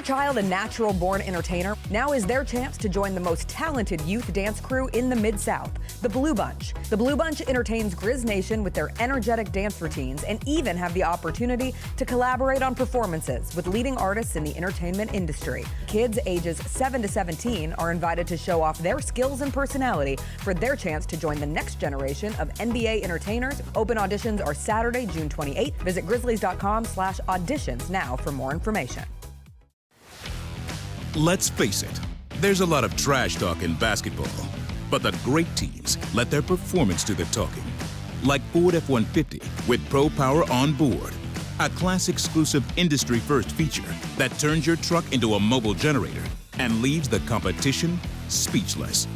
your child a natural-born entertainer? Now is their chance to join the most talented youth dance crew in the Mid-South, the Blue Bunch. The Blue Bunch entertains Grizz Nation with their energetic dance routines and even have the opportunity to collaborate on performances with leading artists in the entertainment industry. Kids ages 7 to 17 are invited to show off their skills and personality for their chance to join the next generation of NBA entertainers. Open auditions are Saturday, June 28th. Visit grizzlies.com/auditions now for more information. Let's face it, there's a lot of trash talk in basketball, but the great teams let their performance do the talking. Like Ford F-150 with Pro Power on board, a class-exclusive industry-first feature that turns your truck into a mobile generator and leaves the competition speechless.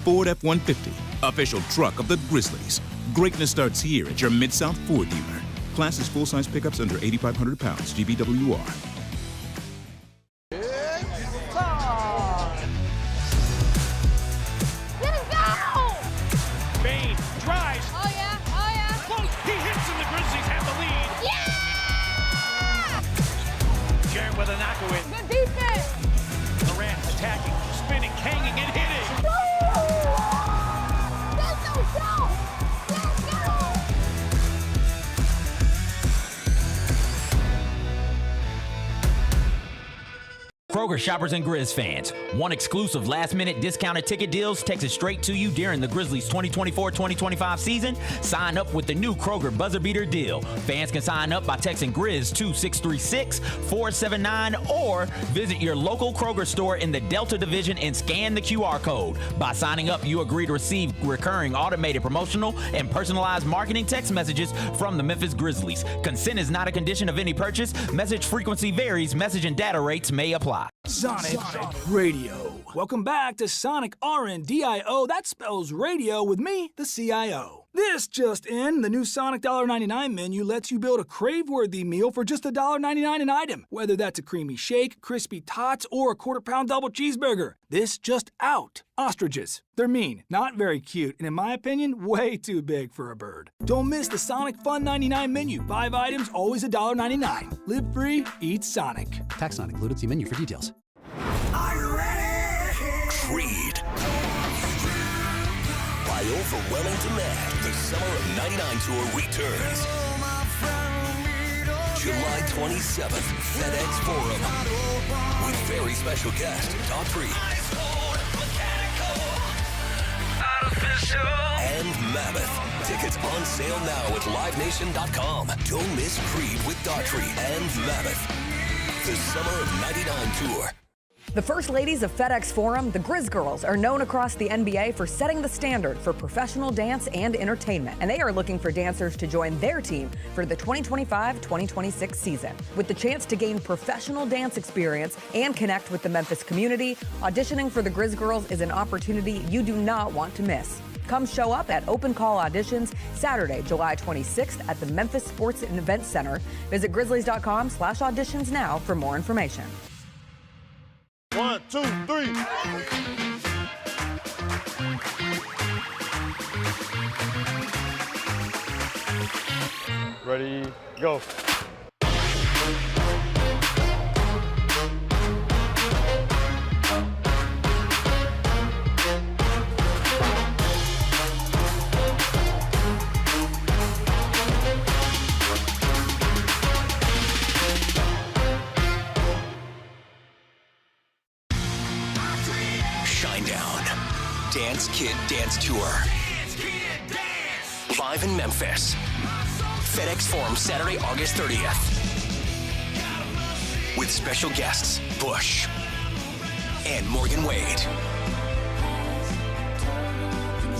Ford F-150, official truck of the Grizzlies. Greatness starts here at your Mid-South Ford dealer. Class is full-size pickups under 8,500 pounds, GVWR. Good defense! Durant attacking, spinning, hanging, and hitting! Let's go! Let's go! Kroger shoppers and Grizz fans, one exclusive last-minute discounted ticket deals texted straight to you during the Grizzlies 2024-2025 season. Sign up with the new Kroger Buzzer Beater deal. Fans can sign up by texting Grizz to 636-479 or visit your local Kroger store in the Delta Division and scan the QR code. By signing up, you agree to receive recurring automated promotional and personalized marketing text messages from the Memphis Grizzlies. Consent is not a condition of any purchase. Message frequency varies. Message and data rates may apply. Sonic Radio. Welcome back to Sonic RNDIO. That spells radio with me, the CIO. This just in, the new Sonic $1.99 menu lets you build a crave-worthy meal for just $1.99 an item. Whether that's a creamy shake, crispy tots, or a quarter-pound double cheeseburger. This just out. Ostriches. They're mean, not very cute, and in my opinion, way too big for a bird. Don't miss the Sonic Fun 99 menu. 5 items, always $1.99. Live free, eat Sonic. Tax not included. See menu for details. Are you ready? Creed. By overwhelming demand, the Summer of '99 tour returns. July 27th, FedEx Forum. With very special guest, Daughtry. And Mammoth. Tickets on sale now at livenation.com. Don't miss Creed with Daughtry and Mammoth. The Summer of '99 tour. The First Ladies of FedEx Forum, the Grizz Girls, are known across the NBA for setting the standard for professional dance and entertainment, and they are looking for dancers to join their team for the 2025-2026 season. With the chance to gain professional dance experience and connect with the Memphis community, auditioning for the Grizz Girls is an opportunity you do not want to miss. Come show up at Open Call Auditions Saturday, July 26th at the Memphis Sports and Events Center. Visit grizzlies.com/auditions now for more information. 1, 2, 3. Ready, go. Dance Kid Dance Tour. Live in Memphis. FedEx Forum, Saturday, August 30th. With special guests, Bush and Morgan Wade.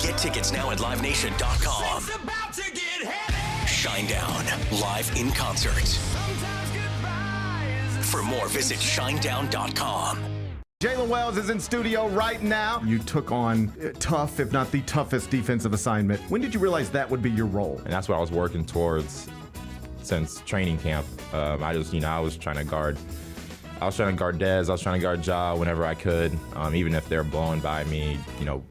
Get tickets now at livenation.com. Shinedown, live in concert. For more, visit shinedown.com. Jalen Wells is in studio right now. You took on tough, if not the toughest defensive assignment. When did you realize that would be your role? And that's what I was working towards since training camp. I was trying to guard Dez, I was trying to guard Ja whenever I could, even if they're blowing by me,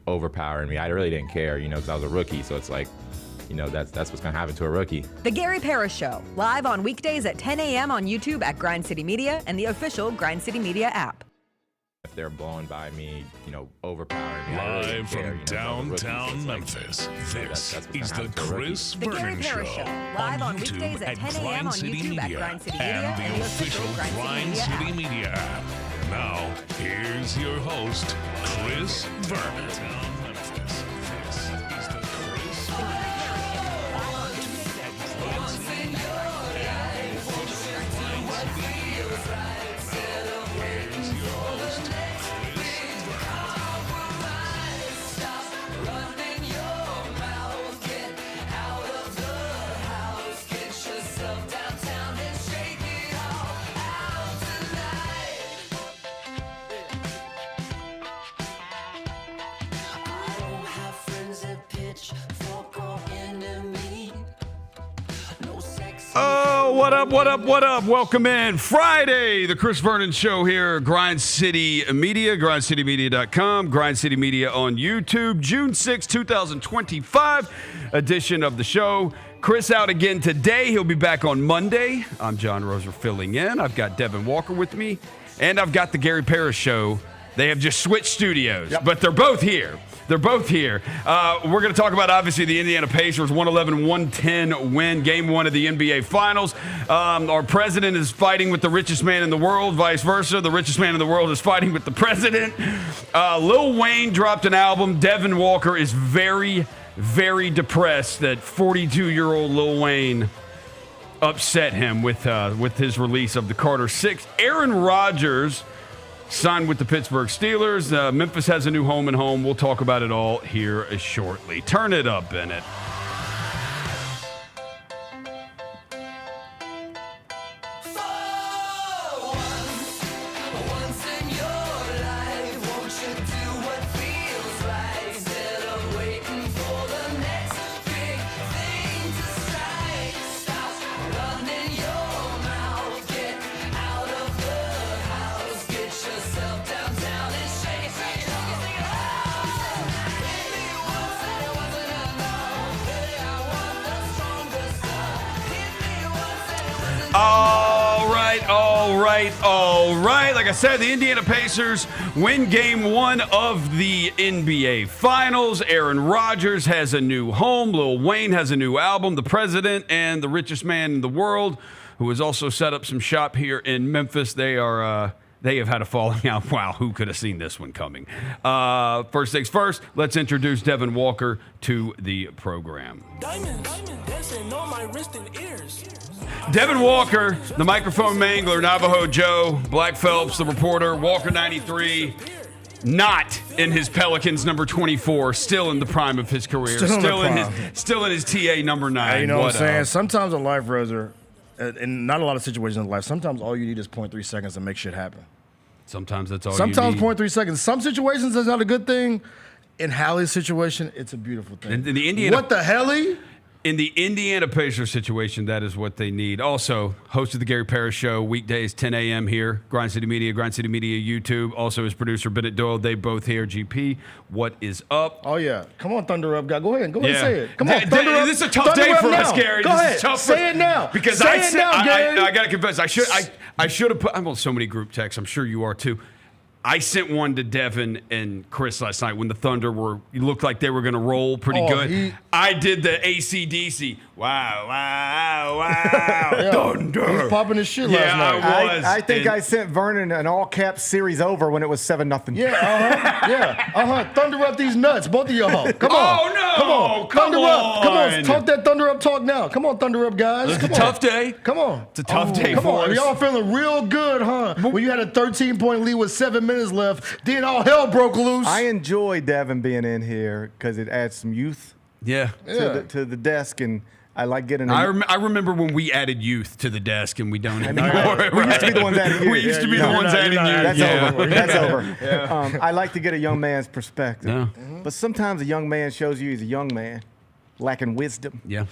overpowering me. I really didn't care, because I was a rookie. So it's like, that's what's going to happen to a rookie. The Gary Parrish Show, live on weekdays at 10 a.m. on YouTube at Grind City Media and the official Grind City Media app. If they're blowing by me, overpowering me. Live from downtown Memphis, this is the Chris Vernon Show. Live on YouTube weekdays at 10 a.m. on YouTube at Grind City Media and the official Grind City Media app. Now, here's your host, Chris Vernon. Memphis, this is the Chris Vernon Oh, what up, what up, what up? Welcome in. Friday, the Chris Vernon Show here, Grind City Media, grindcitymedia.com, Grind City Media on YouTube, June 6, 2025 edition of the show. Chris out again today. He'll be back on Monday. I'm John Roser filling in. I've got Devin Walker with me, and I've got the Gary Parrish Show. They have just switched studios, but they're both here. They're both here. We're going to talk about, obviously, the Indiana Pacers 111-110 win, Game 1 of the NBA Finals. Our president is fighting with the richest man in the world, vice versa. The richest man in the world is fighting with the president. Lil Wayne dropped an album. Devin Walker is very, very depressed that 42-year-old Lil Wayne upset him with his release of the Carter 6. Aaron Rodgers signed with the Pittsburgh Steelers. Memphis has a new home and home. We'll talk about it all here shortly. Turn it up, Bennett. All right. Like I said, the Indiana Pacers win Game 1 of the NBA Finals. Aaron Rodgers has a new home. Lil Wayne has a new album. The president and the richest man in the world, who has also set up some shop here in Memphis, they have had a falling out. Wow, who could have seen this one coming? First things first, let's introduce Devin Walker to the program. Diamonds dancing on my wrist and ears. Devin Walker, the microphone mangler, Navajo Joe, Black Phelps, the reporter, Walker 93, not in his Pelicans number 24, still in the prime of his career, still in his TA number 9. You know what I'm saying? Sometimes in life, Roser, in not a lot of situations in life, sometimes all you need is 0.3 seconds to make shit happen. Sometimes that's all Sometimes you need. 0.3 seconds. Some situations, that's not a good thing. In Hallie's situation, it's a beautiful thing. In the Indiana, what the hell? In the Indiana Pacers situation, that is what they need. Also, host of the Gary Parrish Show, weekdays, 10 a.m. here, Grind City Media YouTube. Also, his producer, Bennett Doyle, they both here. GP, what is up? Oh, yeah. Come on, Thunder Up, guy. Go ahead and say it. Come on, Thunder Up. This is a tough day for us, Gary. Go ahead. Say it now. Because I got to confess, I should have put, I'm on so many group texts. I'm sure you are too. I sent one to Devin and Chris last night when the Thunder looked like they were going to roll pretty good. I did the AC/DC. Wow. Yeah. Thunder. He's popping his shit last night. I was. I think I sent Vernon an all-caps series over when it was 7-0. Yeah, Thunder Up these nuts, both of y'all. Come on. Oh, no. Thunder Up. Come on. Talk that Thunder Up talk now. Come on, Thunder Up, guys. It's a tough day. Come on. It's a tough day come for on. us. Y'all feeling real good, huh? When you had a 13-point lead with 7 minutes left, then all hell broke loose. I enjoy Devin being in here because it adds some youth to the desk, and I like getting I remember when we added youth to the desk, and we don't anymore. We used to be the ones adding youth. We used to be the ones adding youth. That's over. Yeah. I like to get a young man's perspective. Yeah. But sometimes a young man shows you he's a young man, lacking wisdom. Yeah.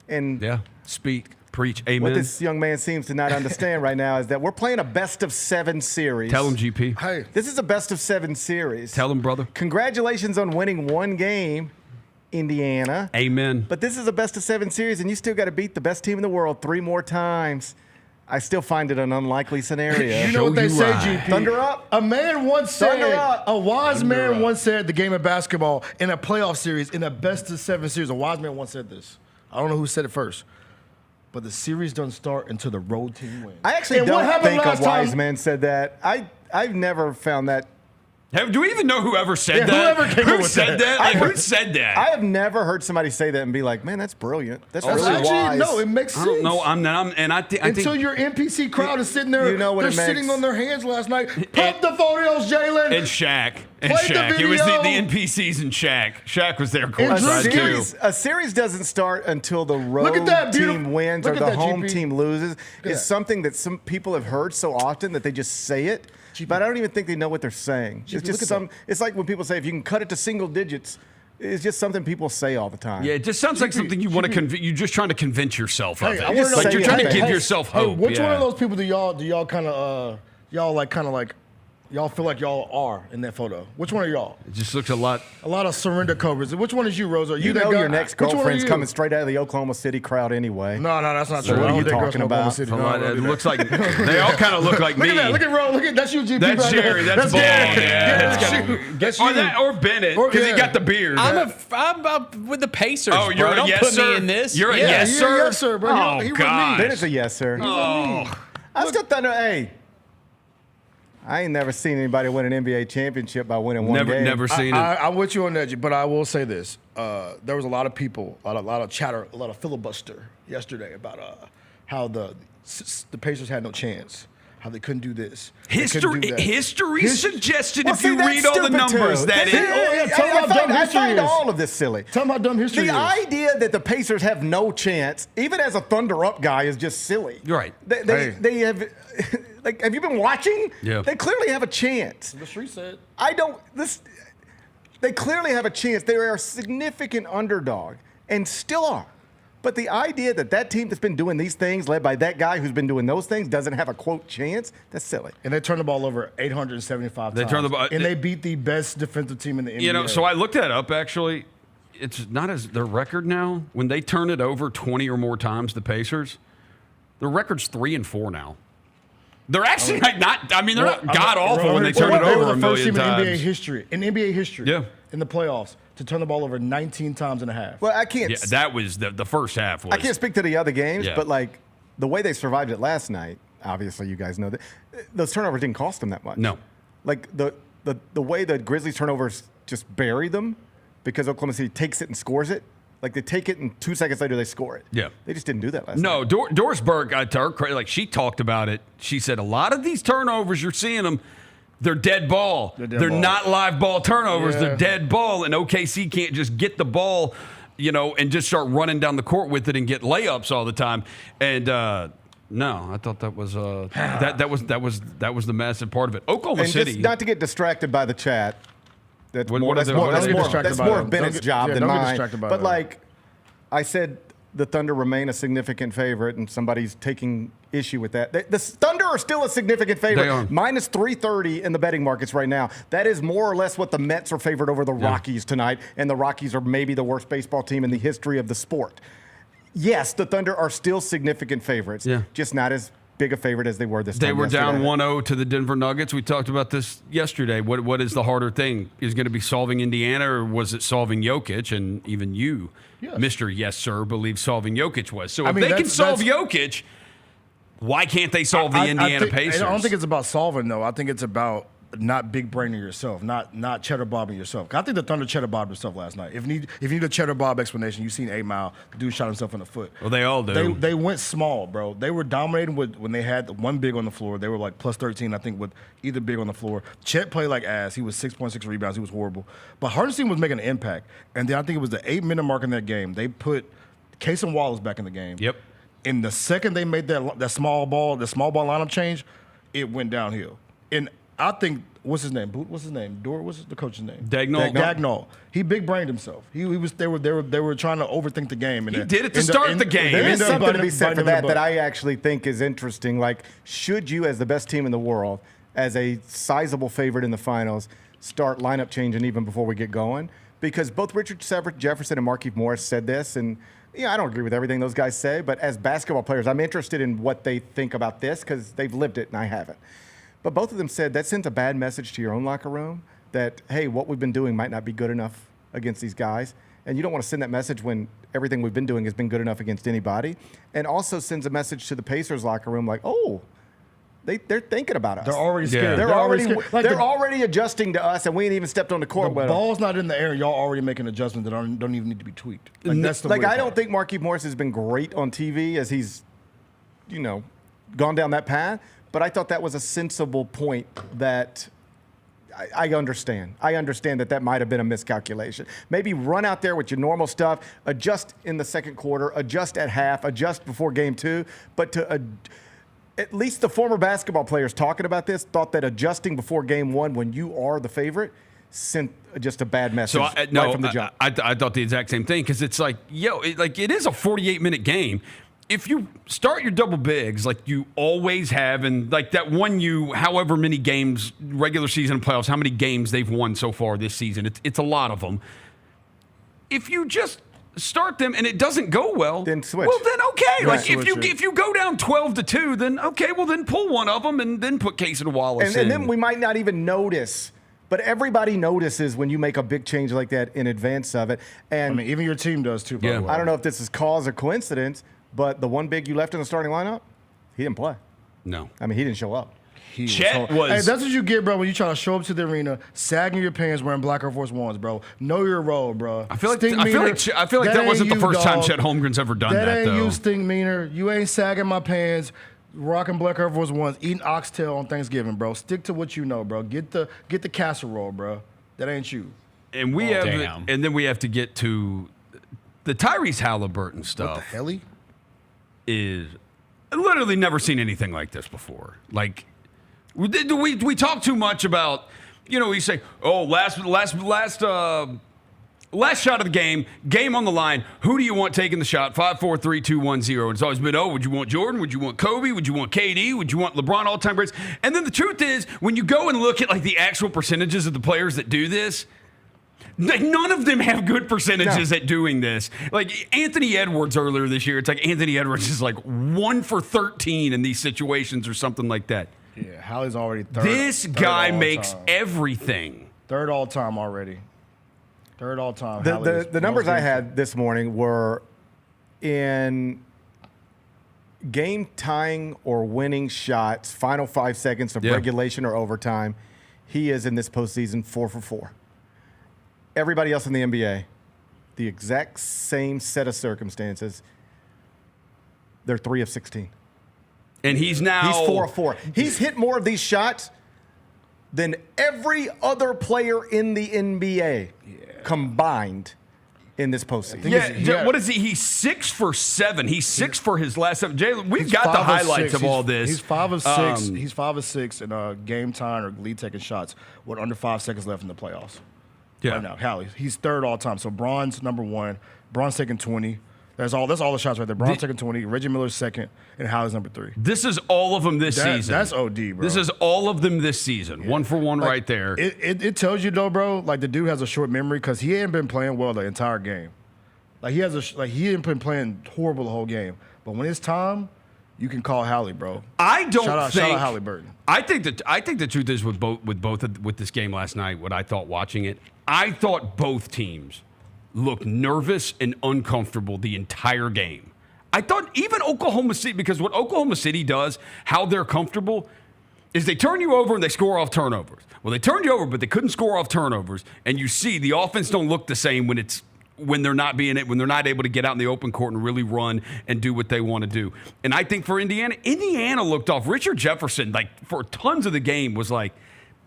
And speak. Preach. Amen. What this young man seems to not understand right now is that we're playing a best-of-7 series. Tell him, GP. Hey. This is a best-of-7 series. Tell him, brother. Congratulations on winning one game, Indiana. Amen. But this is a best-of-7 series, and you still got to beat the best team in the world 3 more times. I still find it an unlikely scenario. You know what they say, GP? Thunder up. A man once said, a wise Thunder man up. once said the game of basketball in a playoff series, in a best-of-7 series. A wise man once said this. I don't know who said it first. But the series doesn't start until the road team wins. I actually don't think a wise man said that. I've never found that. Do we even know whoever said that? Who said that? Like, who said that? I have never heard somebody say that and be like, "Man, that's brilliant. That's really actually, wise." No, it makes sense. I don't know. I think Until your NPC crowd is sitting there, you know what they're it makes. sitting on their hands last night. Pump the photos, Jalen. And Shaq. Play the It was the video. NPCs and Shaq. Shaq was there A courtside too. series doesn't start until the road Look at that, team beautiful- wins look or at the that, home GP. team loses. Yeah. It's something that some people have heard so often that they just say it. But I don't even think they know what they're saying. GP, It's just look at it's like when people say if you can cut it to single digits, it's just something people say all the time. Yeah, it just sounds like something you want to convince. You're just trying to convince yourself of it. I wanna know- Like you're trying to give hey, yourself hey, hope. which yeah. one of those people do y'all kind of y'all feel like y'all are in that photo? Which one are y'all? It just looks a lot of surrender covers. Which one is you, Rosa? Are You that know guy? your next Which one are girlfriend's you? coming straight out of the Oklahoma City crowd anyway. No, that's not So true. what I are you don't date girls talking from Oklahoma about? City. A No, lot- I don't it do that. looks like they all kind of look like me. Look at that. Look at Ro. Look at that's you, GP. That's right Jerry. there. That's bald. Gary. Yeah, That's or you. that or Bennett because he got the beard. I'm up with the Pacers. Oh, you're bro. a Don't yes put sir. me in this. You're a Yeah. yes You're sir. a yes, sir, bro. Oh He with God. me. Bennett's a yes, sir. Oh. I still thought, hey, I ain't never seen anybody win an NBA championship by winning one game. Never seen it. I'm with you on that, but I will say this: there was a lot of people, a lot of chatter, a lot of filibuster yesterday about how the Pacers had no chance, how they couldn't do this. History suggested Well, if see, you that's read all the stupid, numbers too. that I find all of this silly. Tell them how dumb history The is. idea that the Pacers have no chance, even as a Thunder Up guy, is just silly. You're right. They have, like, have you been watching? Yeah. They clearly have a chance. The street said. They clearly have a chance. They are a significant underdog and still are. But the idea that that team that's been doing these things, led by that guy who's been doing those things, doesn't have a, quote, chance, that's silly. And they turned the ball over 875 They times. turned the ball- and they beat the best defensive team in the NBA. You know, so I looked that up actually. It's not as their record now. When they turn it over 20 or more times, the Pacers, their record's 3-4 now. They're actually like not. I mean, they're not god awful when they turn it over a million They were the first team times. in NBA history, Yeah. in the playoffs, to turn the ball over 19 times and a half. Well, I can't. Yeah, that was the first half. Was, I can't speak to the other games, Yeah. but like the way they survived it last night, obviously you guys know that those turnovers didn't cost them that much. No. Like the way the Grizzlies turnovers just bury them because Oklahoma City takes it and scores it. Like they take it and 2 seconds later they score it. Yeah. They just didn't do that last No, night. Doris Burke, to her credit, like she talked about it. She said a lot of these turnovers you're seeing them, they're dead ball. They're not live ball turnovers. Yeah. They're dead ball, and OKC can't just get the ball, and just start running down the court with it and get layups all the time. And no, I thought that was that was the massive part of it. Oklahoma And City. just not to get distracted by the chat. That's What more, are that's they- more, what are that's they more, distracted that's by more them? of Bennett's Don't get- job yeah, than don't get mine. distracted by But them. like I said, the Thunder remain a significant favorite, and somebody's taking issue with that. The Thunder are still a significant favorite. They are. Minus 330 in the betting markets right now. That is more or less what the Mets are favored over the Rockies tonight, and the Rockies are maybe the worst baseball team in the history of the sport. Yes, the Thunder are still significant favorites, just not as big a favorite as they were this time. They were down yesterday. 1-0 to the Denver Nuggets. We talked about this yesterday. What is the harder thing? Is it going to be solving Indiana, or was it solving Jokic? And even you, Mr. Yes Sir, believe solving Jokic was. So if they can solve Jokic, why can't they solve the Indiana Pacers? I don't think it's about solving, though. I think it's about not big braining yourself, not cheddar bobbing yourself. I think the Thunder cheddar bobbed themselves last night. If you need a cheddar bob explanation, you've seen 8 Mile. The dude shot himself in the foot. Well, they all do. They went small, bro. They were dominating when they had one big on the floor. They were like plus 13, I think, with either big on the floor. Chet played like ass. He was 6.6 rebounds. He was horrible. But Hardenstein was making an impact. And then I think it was the 8-minute mark in that game. They put Case and Wallace back in the game. Yep. And the second they made that small ball lineup change, it went downhill. And I think what's his name? What's his name? What's the coach's name? Dagnall. He big brained himself. They were trying to overthink the game. And he did it to start the game. There is something to be said for that I actually think is interesting. Like, should you, as the best team in the world, as a sizable favorite in the finals, start lineup changing even before we get going? because both Richard Jefferson and Markieff Morris said this, and I don't agree with everything those guys say, but as basketball players, I'm interested in what they think about this because they've lived it and I haven't. But both of them said that sends a bad message to your own locker room that, hey, what we've been doing might not be good enough against these guys. And you don't want to send that message when everything we've been doing has been good enough against anybody. And also sends a message to the Pacers locker room like, oh, they're thinking about us. They're already scared. They're already adjusting to us, and we ain't even stepped on the court. The ball's not in the air. Y'all already making adjustments that don't even need to be tweaked. That's the I don't think Markieff Morris has been great on TV as he's, gone down that path. But I thought that was a sensible point that I understand. I understand that might have been a miscalculation. Maybe run out there with your normal stuff, adjust in the second quarter, adjust at half, adjust before game 2, but at least the former basketball players talking about this thought that adjusting before game 1 when you are the favorite sent just a bad message right from the jump. I thought the exact same thing because it's like, it is a 48-minute game. If you start your double bigs like you always have, and like that won you however many games, regular season and playoffs, how many games they've won so far this season, it's a lot of them. If you just start them and it doesn't go well, then switch. Well, then okay. Right. If you go down 12-2, then okay. Well, then pull one of them and then put Case and Wallace in. And then we might not even notice, but everybody notices when you make a big change like that in advance of it. And even your team does too. By the way. I don't know if this is cause or coincidence, but the one big you left in the starting lineup, he didn't play. No, he didn't show up. Chet was. Hey, that's what you get, bro, when you try to show up to the arena, sagging your pants, wearing black Air Force Ones, bro. Know your role, bro. I feel like that wasn't the first time Chet Holmgren's ever done that, That though. ain't you, stink meaner. You ain't sagging my pants, rocking black Air Force Ones, eating oxtail on Thanksgiving, bro. Stick to what you know, bro. Get the casserole, bro. That ain't you. And then we have to get to the Tyrese Haliburton stuff. What the hell? Is literally never seen anything like this before. Like. We talk too much about, we say, oh, last shot of the game on the line. Who do you want taking the shot? 5, 4, 3, 2, 1, 0. And it's always been, would you want Jordan? Would you want Kobe? Would you want KD? Would you want LeBron all-time greats? And then the truth is, when you go and look at like the actual percentages of the players that do this, none of them have good percentages at doing this. Like Anthony Edwards earlier this year, it's like Anthony Edwards is like 1 for 13 in these situations or something like that. Yeah, Hallie's already third. This guy makes everything. Third all time already. Third all time. The numbers I had this morning were in game tying or winning shots, final 5 seconds of regulation or overtime. He is in this postseason 4 for 4. Everybody else in the NBA, the exact same set of circumstances, they're 3 of 16. And he's 4 of 4. He's hit more of these shots than every other player in the NBA combined in this postseason. What is he? He's 6 for 7. He's 6 for his last 7. Jalen, we've got the highlights of all this. He's 5 of 6. He's 5 of 6 in game time or lead taking shots with under 5 seconds left in the playoffs. Yeah. Right now, Hallie. He's third all time. So Braun's number 1. Braun's taking 20. That's all the shots right there. Braun's taking 20. Reggie Miller's second, and Hallie's number 3. This is all of them this season. That's OD, bro. This is all of them this season. 1 for 1 right there. It tells you though, bro. Like the dude has a short memory because he ain't been playing well the entire game. Like he ain't been playing horrible the whole game. But when it's time, you can call Hallie, bro. Shout out Haliburton. I think the truth is with this game last night. What I thought watching it, I thought both teams looked nervous and uncomfortable the entire game. I thought even Oklahoma City, because what Oklahoma City does, how they're comfortable, is they turn you over and they score off turnovers. Well, they turned you over, but they couldn't score off turnovers. And you see the offense don't look the same when they're not able to get out in the open court and really run and do what they want to do. And I think for Indiana looked off. Richard Jefferson, like for tons of the game, was like,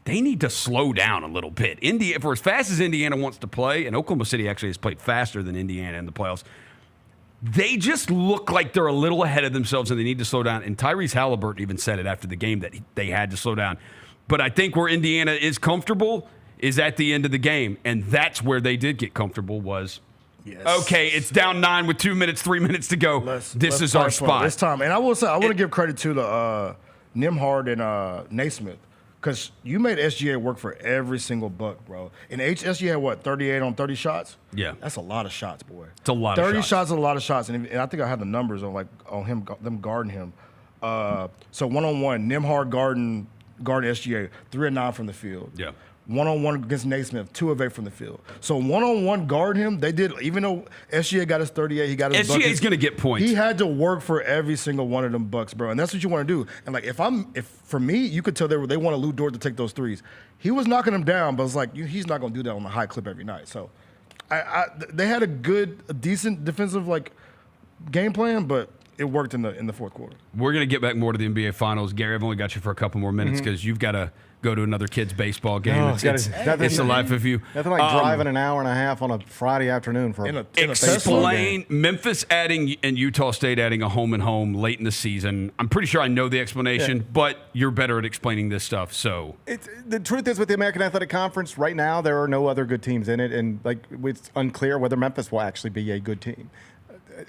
they need to slow down a little bit. For as fast as Indiana wants to play, and Oklahoma City actually has played faster than Indiana in the playoffs, they just look like they're a little ahead of themselves and they need to slow down. And Tyrese Haliburton even said it after the game that they had to slow down. But I think where Indiana is comfortable is at the end of the game. And that's where they did get comfortable was, okay, it's down 9 with 2 minutes, 3 minutes to go. This is our spot. It's time. And I will say, I want to give credit to the Nimhard and Naismith. Because you made SGA work for every single buck, bro. And SGA had what, 38 on 30 shots? Yeah. That's a lot of shots, boy. It's a lot of shots. 30 shots is a lot of shots. And I think I had the numbers on him, them guarding him. So one-on-one, Nembhard guarding SGA, 3 of 9 from the field. Yeah. One-on-one against Naismith, 2 of 8 from the field. So one-on-one guard him, they did, even though SGA got his 38, he got his buckets. SGA's going to get points. He had to work for every single one of them bucks, bro. And that's what you want to do. And like, if for me, you could tell they wanted Lou Dort to take those threes. He was knocking them down, but it's like, he's not going to do that on a high clip every night. So they had a decent defensive game plan, but it worked in the fourth quarter. We're going to get back more to the NBA Finals. Gary, I've only got you for a couple more minutes because you've got to go to another kid's baseball game. Oh, it's the life of you. Nothing like driving an hour and a half on a Friday afternoon for a explain Memphis adding and Utah State adding a home and home late in the season. I'm pretty sure I know the explanation, but you're better at explaining this stuff. So the truth is, with the American Athletic Conference right now, there are no other good teams in it, and it's unclear whether Memphis will actually be a good team.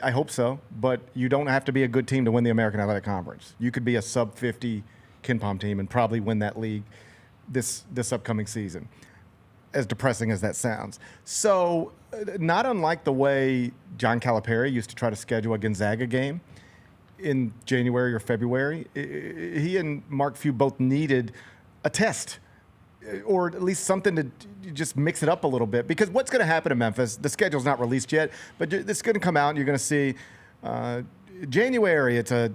I hope so, but you don't have to be a good team to win the American Athletic Conference. You could be a sub-50 KenPom team and probably win that league this upcoming season, as depressing as that sounds. So not unlike the way John Calipari used to try to schedule a Gonzaga game in January or February, he and Mark Few both needed a test, or at least something to just mix it up a little bit. Because what's going to happen in Memphis, the schedule's not released yet, but it's going to come out and you're going to see January, it's a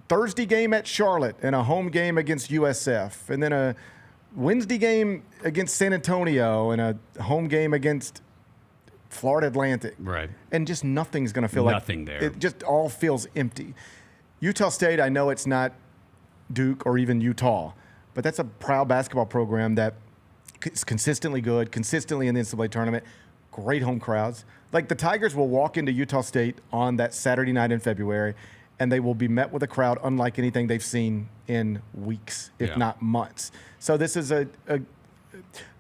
Thursday game at Charlotte and a home game against USF, and then a Wednesday game against San Antonio and a home game against Florida Atlantic. Right. And just nothing's going to feel nothing there. It just all feels empty. Utah State, I know it's not Duke or even Utah, but that's a proud basketball program that is consistently good, consistently in the NCAA tournament, great home crowds. Like the Tigers will walk into Utah State on that Saturday night in February, and they will be met with a crowd unlike anything they've seen in weeks, if not months. So this is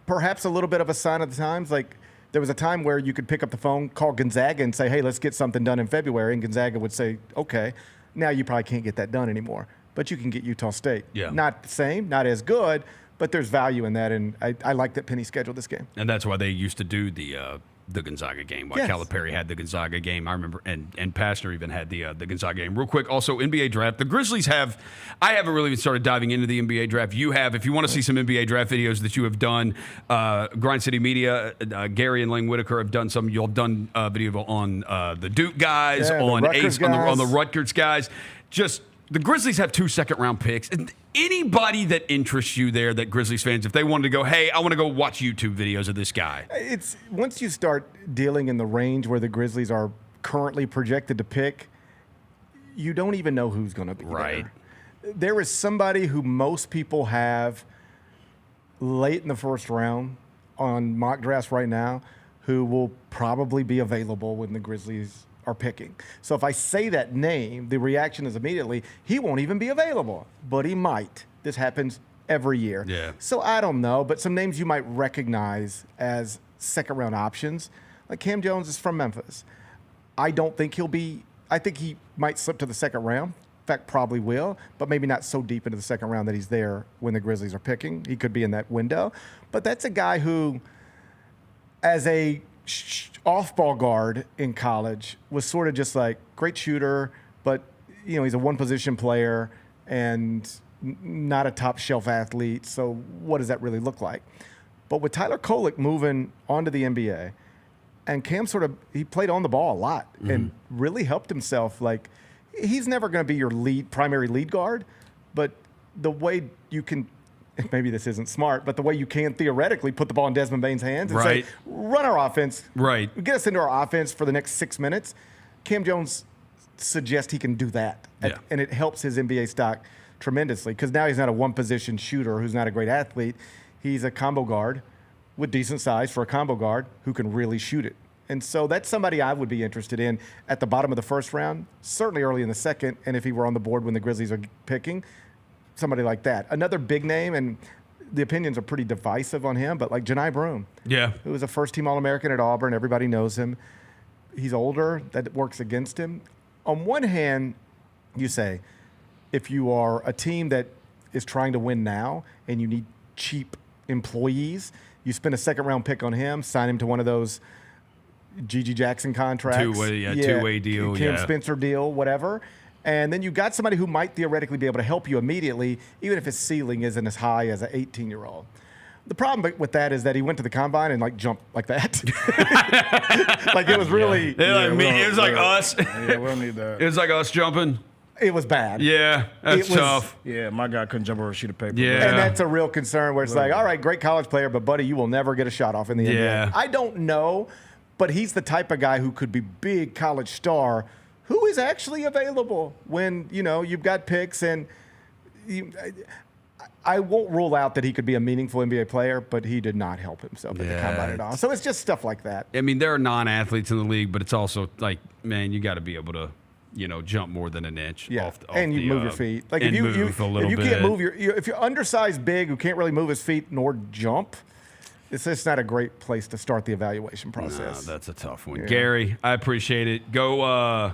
perhaps a little bit of a sign of the times. Like there was a time where you could pick up the phone, call Gonzaga, and say, hey, let's get something done in February, and Gonzaga would say, okay. Now you probably can't get that done anymore, but you can get Utah State. Yeah. Not the same, not as good, but there's value in that, and I like that Penny scheduled this game. And that's why they used to do the Gonzaga game. Why Calipari had the Gonzaga game. I remember, and Pastner even had the Gonzaga game. Real quick, also NBA draft. The Grizzlies I haven't really even started diving into the NBA draft. You have. If you want to see some NBA draft videos that you have done, Grind City Media, Gary and Lane Whitaker have done some. You've done a video on the Duke guys, on Ace, on the Rutgers guys. Just the Grizzlies have 2 second-round picks. Anybody that interests you there, that Grizzlies fans, if they wanted to go, hey, I want to go watch YouTube videos of this guy. It's once you start dealing in the range where the Grizzlies are currently projected to pick, you don't even know who's going to be there. There is somebody who most people have late in the first round on mock drafts right now who will probably be available when the Grizzlies are picking. So if I say that name, the reaction is immediately, he won't even be available, but he might. This happens every year. Yeah. So I don't know, but some names you might recognize as second round options, like Cam Jones is from Memphis. I think he might slip to the second round. In fact, probably will, but maybe not so deep into the second round that he's there when the Grizzlies are picking. He could be in that window. But that's a guy who, as a off-ball guard in college, was sort of just like great shooter, but he's a one-position player and not a top-shelf athlete. So what does that really look like? But with Tyler Kolek moving onto the NBA, and Cam he played on the ball a lot and really helped himself. Like he's never going to be your primary lead guard, but the way you can. Maybe this isn't smart, but the way you can theoretically put the ball in Desmond Bane's hands and say, run our offense. Right. Get us into our offense for the next 6 minutes. Cam Jones suggests he can do that. Yeah. And it helps his NBA stock tremendously because now he's not a one-position shooter who's not a great athlete. He's a combo guard with decent size for a combo guard who can really shoot it. And so that's somebody I would be interested in at the bottom of the first round, certainly early in the second, and if he were on the board when the Grizzlies are picking, somebody like that. Another big name, and the opinions are pretty divisive on him, but like Janai Broome. Yeah. Who was a first-team All-American at Auburn. Everybody knows him. He's older. That works against him. On one hand, you say, if you are a team that is trying to win now, and you need cheap employees. You spend a second-round pick on him, sign him to one of those G.G. Jackson contracts. Two-way deal, Kim Spencer deal, whatever. And then you got somebody who might theoretically be able to help you immediately, even if his ceiling isn't as high as an 18-year-old. The problem with that is that he went to the combine and jumped like that. Like it was really. It was like us. Yeah, we don't need that. It was like us jumping. It was bad. Yeah, that's tough. Yeah, my guy couldn't jump over a sheet of paper. Yeah. And that's a real concern where it's like, all right, great college player, but buddy, you will never get a shot off in the NBA. I don't know, but he's the type of guy who could be big college star who is actually available when, you've got picks. And I won't rule out that he could be a meaningful NBA player, but he did not help himself at the combine at all. So it's just stuff like that. I mean, there are non-athletes in the league, but it's also like, man, you got to be able to, jump more than an inch. Off and you move your feet. Like if you can't move if you're undersized big who can't really move his feet nor jump, it's just not a great place to start the evaluation process. No, that's a tough one. Yeah. Gary, I appreciate it. Go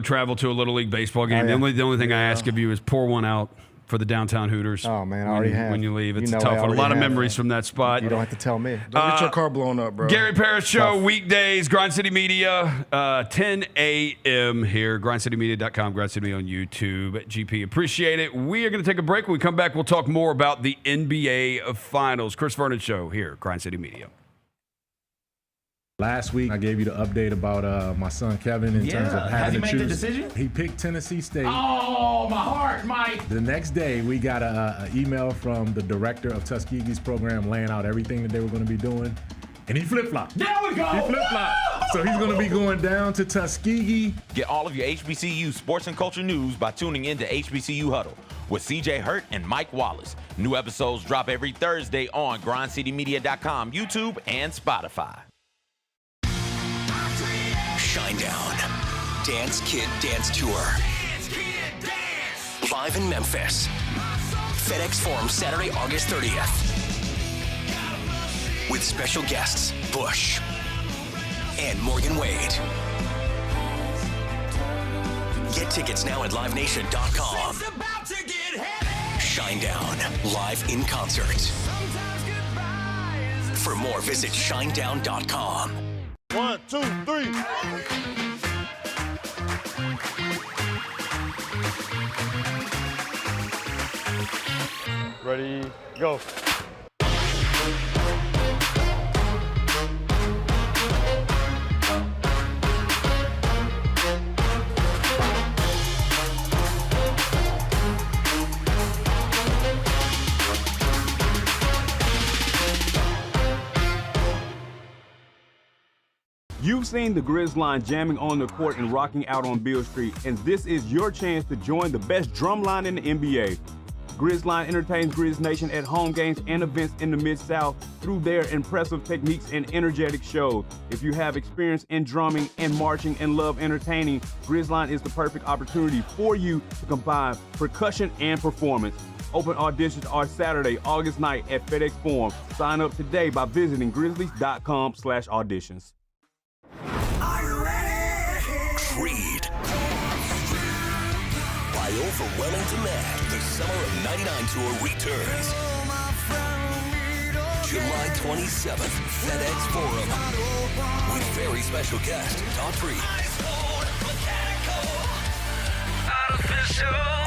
travel to a Little League baseball game. The only thing I ask of you is pour one out for the downtown Hooters. Oh, man, I already have. When you leave. It's a tough one. A lot of memories from that spot. You don't have to tell me. Don't get your car blown up, bro. Gary Parrish Show, weekdays, Grind City Media, 10 a.m. here. GrindCityMedia.com, Grind City Media on YouTube. GP, appreciate it. We are going to take a break. When we come back, we'll talk more about the NBA Finals. Chris Vernon Show here, Grind City Media. Last week, I gave you the update about my son Kevin in terms of having to choose. Has he made the decision? He picked Tennessee State. Oh, my heart, Mike. The next day, we got an email from the director of Tuskegee's program laying out everything that they were going to be doing, and he flip-flopped. There we go. He flip-flopped. So he's going to be going down to Tuskegee. Get all of your HBCU sports and culture news by tuning in to HBCU Huddle with CJ Hurt and Mike Wallace. New episodes drop every Thursday on GrindCityMedia.com, YouTube, and Spotify. Shinedown. Dance Kid Dance Tour. Live in Memphis. FedEx Forum Saturday, August 30th. With special guests, Bush and Morgan Wade. Get tickets now at LiveNation.com. Shinedown, live in concert. For more, visit Shinedown.com. 1, 2, 3. Ready, go. You've seen the Grizz line jamming on the court and rocking out on Beale Street, and this is your chance to join the best drum line in the NBA. Grizz line entertains Grizz Nation at home games and events in the Mid-South through their impressive techniques and energetic shows. If you have experience in drumming and marching and love entertaining, Grizz line is the perfect opportunity for you to combine percussion and performance. Open auditions are Saturday, August 9th at FedEx Forum. Sign up today by visiting grizzlies.com/auditions. Creed. By overwhelming demand, the Summer of '99 tour returns. July 27th, FedEx Forum. With very special guest, Daughtry.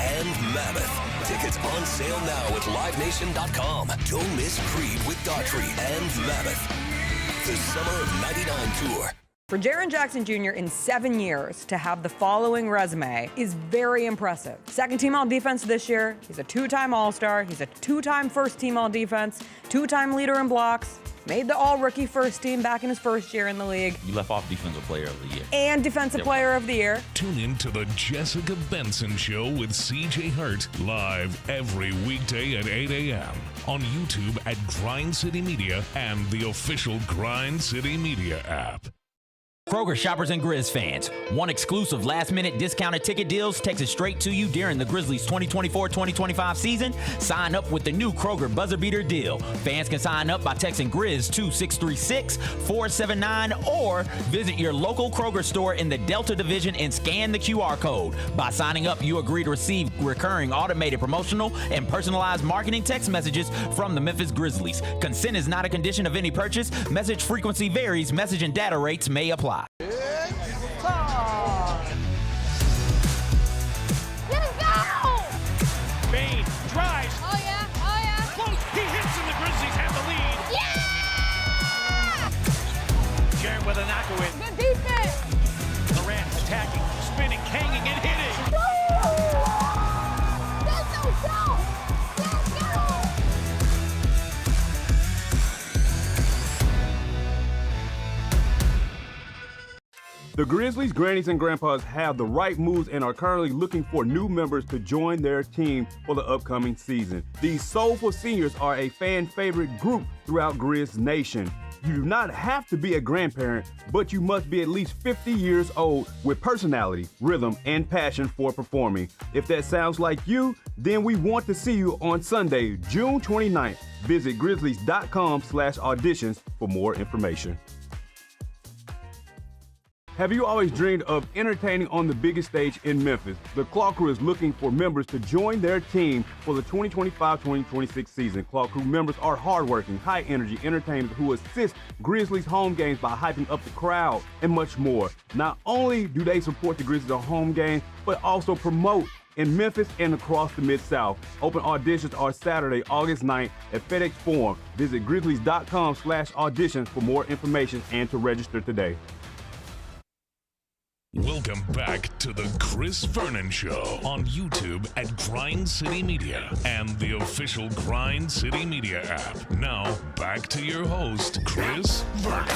And Mammoth. Tickets on sale now at LiveNation.com. Don't miss Creed with Daughtry and Mammoth. The Summer of '99 tour. For Jaren Jackson Jr. in 7 years to have the following resume is very impressive. Second team all defense this year. He's a 2-time All-Star. He's a 2-time first team all defense, 2-time leader in blocks, made the all rookie first team back in his first year in the league. You left off defensive player of the year. And defensive player of the year. Tune in to the Jessica Benson Show with CJ Hurt live every weekday at 8 a.m. on YouTube at Grind City Media and the official Grind City Media app. Kroger shoppers and Grizz fans, one exclusive last-minute discounted ticket deals texted straight to you during the Grizzlies 2024-2025 season. Sign up with the new Kroger Buzzer Beater deal. Fans can sign up by texting Grizz to 636-479 or visit your local Kroger store in the Delta Division and scan the QR code. By signing up, you agree to receive recurring automated promotional and personalized marketing text messages from the Memphis Grizzlies. Consent is not a condition of any purchase. Message frequency varies. Message and data rates may apply. Bain drives. Oh yeah, oh yeah. Close. He hits and the Grizzlies have the lead. Yeah! Jaren with a knock-away. Good defense. Durant attacking, spinning, hanging, and hitting. Let's go! Let's go! The Grizzlies, grannies, and grandpas have the right moves and are currently looking for new members to join their team for the upcoming season. These soulful seniors are a fan favorite group throughout Grizz Nation. You do not have to be a grandparent, but you must be at least 50 years old with personality, rhythm, and passion for performing. If that sounds like you, then we want to see you on Sunday, June 29th. Visit grizzlies.com/auditions for more information. Have you always dreamed of entertaining on the biggest stage in Memphis? The Claw Crew is looking for members to join their team for the 2025-2026 season. Claw Crew members are hardworking, high-energy entertainers who assist Grizzlies home games by hyping up the crowd and much more. Not only do they support the Grizzlies on home games, but also promote in Memphis and across the Mid-South. Open auditions are Saturday, August 9th at FedEx Forum. Visit grizzlies.com/auditions for more information and to register today. Welcome back to the Chris Vernon Show on YouTube at Grind City Media and the official Grind City Media app. Now, back to your host, Chris Vernon.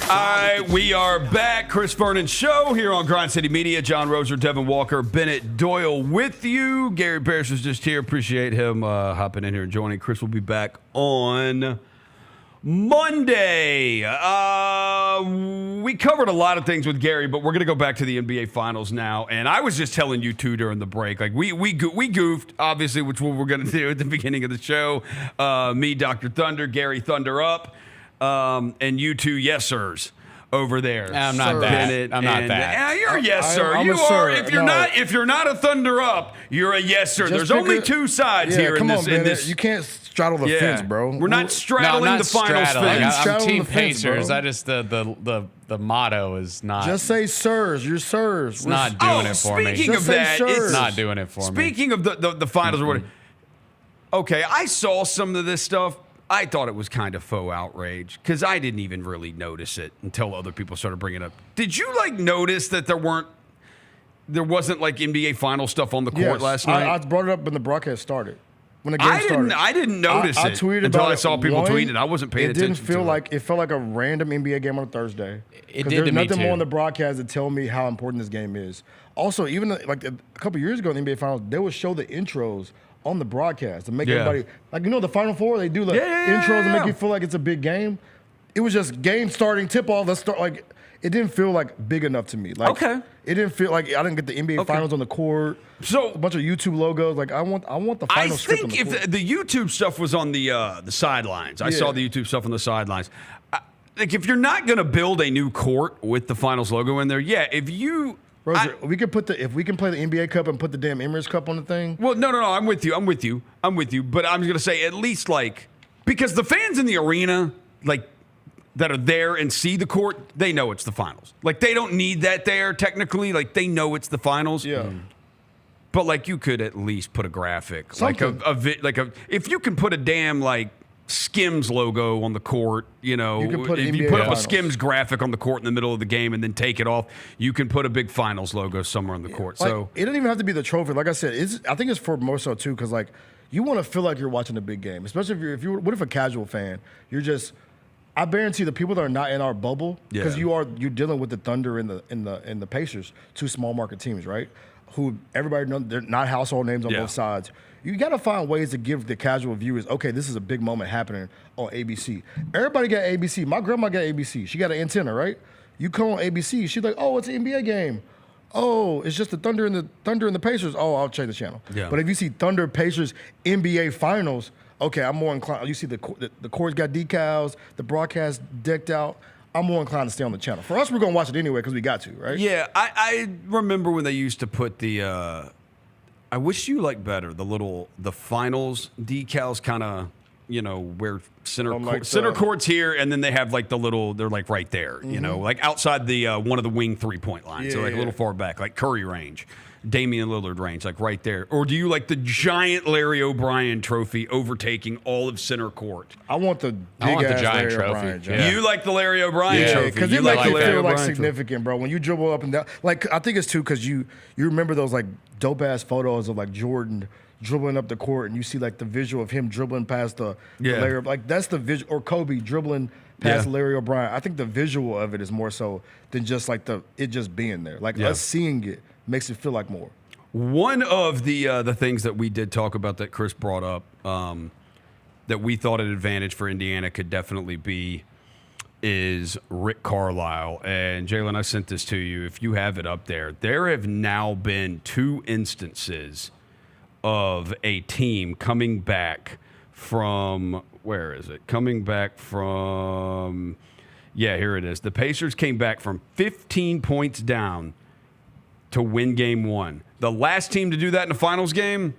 All right, we are back. Chris Vernon Show here on Grind City Media. John Roser, Devin Walker, Bennett Doyle with you. Gary Parrish is just here. Appreciate him hopping in here and joining. Chris will be back on Monday. We covered a lot of things with Gary, but we're going to go back to the NBA Finals now. And I was just telling you two during the break, like we goofed, obviously, which what we're going to do at the beginning of the show. Me, Dr. Thunder, Gary Thunder Up. And you two yes sirs over there. I'm not that. I'm not that. Yeah, you're a yes sir. I'm you a are. sir. If you're not a Thunder Up, you're a yes sir. Just There's only two sides here in this. You can't straddle the fence, bro. We're not straddling the finals fence. I'm Team fence, Pacers. bro. I just the motto is not. Just say sirs. You're sirs. It's not doing it for me. Speaking of that, it's not doing it for me. Speaking of the finals, okay, I saw some of this stuff. I thought it was kind of faux outrage because I didn't even really notice it until other people started bringing it up. Did you notice that there wasn't NBA final stuff on the court last night? I brought it up when the broadcast started. When the game started. I didn't notice I it tweeted until about I saw people tweet it. I wasn't paying attention. It felt like a random NBA game on a Thursday. It did to me There's nothing too. more on the broadcast to tell me how important this game is. Also, even a couple years ago in the NBA Finals, they would show the intros on the broadcast to make everybody the Final Four. They do intros and make you feel like it's a big game. It was just game starting, tip off. Let's start. It didn't feel big enough to me. It didn't feel like I didn't get the NBA Finals on the court. So a bunch of YouTube logos. I want the final script on the court. I think if the YouTube stuff was on the sidelines, I saw the YouTube stuff on the sidelines. If you're not going to build a new court with the Finals logo in there, if you. Roger, we can if we can play the NBA Cup and put the damn Emirates Cup on the thing. Well, no, I'm with you. But I'm going to say at least because the fans in the arena that are there and see the court, they know it's the finals. They don't need that there technically. They know it's the finals. Yeah. But you could at least put a graphic, something. If you can put a damn Skims logo on the court, you can put if NBA you put up a Finals. Skims graphic on the court in the middle of the game and then take it off, you can put a big Finals logo somewhere on the court. So it doesn't even have to be the trophy. Like I said, I think it's for more so too because you want to feel like you're watching a big game, especially if you're what if a casual fan? You're just. I guarantee the people that are not in our bubble, because you're dealing with the Thunder and the Pacers, two small market teams, right? Who everybody knows they're not household names on both sides. You got to find ways to give the casual viewers, okay, this is a big moment happening on ABC. Everybody got ABC. My grandma got ABC. She got an antenna, right? You come on ABC, she's like, oh, it's an NBA game. Oh, it's just the Thunder and the Pacers. Oh, I'll change the channel. Yeah. But if you see Thunder Pacers NBA Finals, okay, I'm more inclined. You see the courts got decals, the broadcast decked out. I'm more inclined to stay on the channel. For us, we're gonna watch it anyway because we got to, right? Yeah, I remember when they used to put the. I wish you liked better the finals decals, kind of, where center court's here, and then they have like they're like right there, like outside the one of the wing 3-point lines, so like a little far back, like Curry range. Damian Lillard range, like right there? Or do you like the giant Larry O'Brien trophy overtaking all of center court? I want the giant Larry trophy. You like the Larry O'Brien trophy? Because it makes you feel like significant, bro. When you dribble up and down, like I think it's too because you remember those like dope ass photos of like Jordan dribbling up the court, and you see like the visual of him dribbling past the Larry, like that's the visual, or Kobe dribbling past Larry O'Brien. I think the visual of it is more so than just like it just being there. Like us seeing it makes it feel like more. One of the things that we did talk about that Chris brought up that we thought an advantage for Indiana could definitely be is Rick Carlisle. And Jalen, I sent this to you. If you have it up there, there have now been 2 instances of a team coming back from, where is it? Coming back from, here it is. The Pacers came back from 15 points down to win game 1. The last team to do that in a finals game,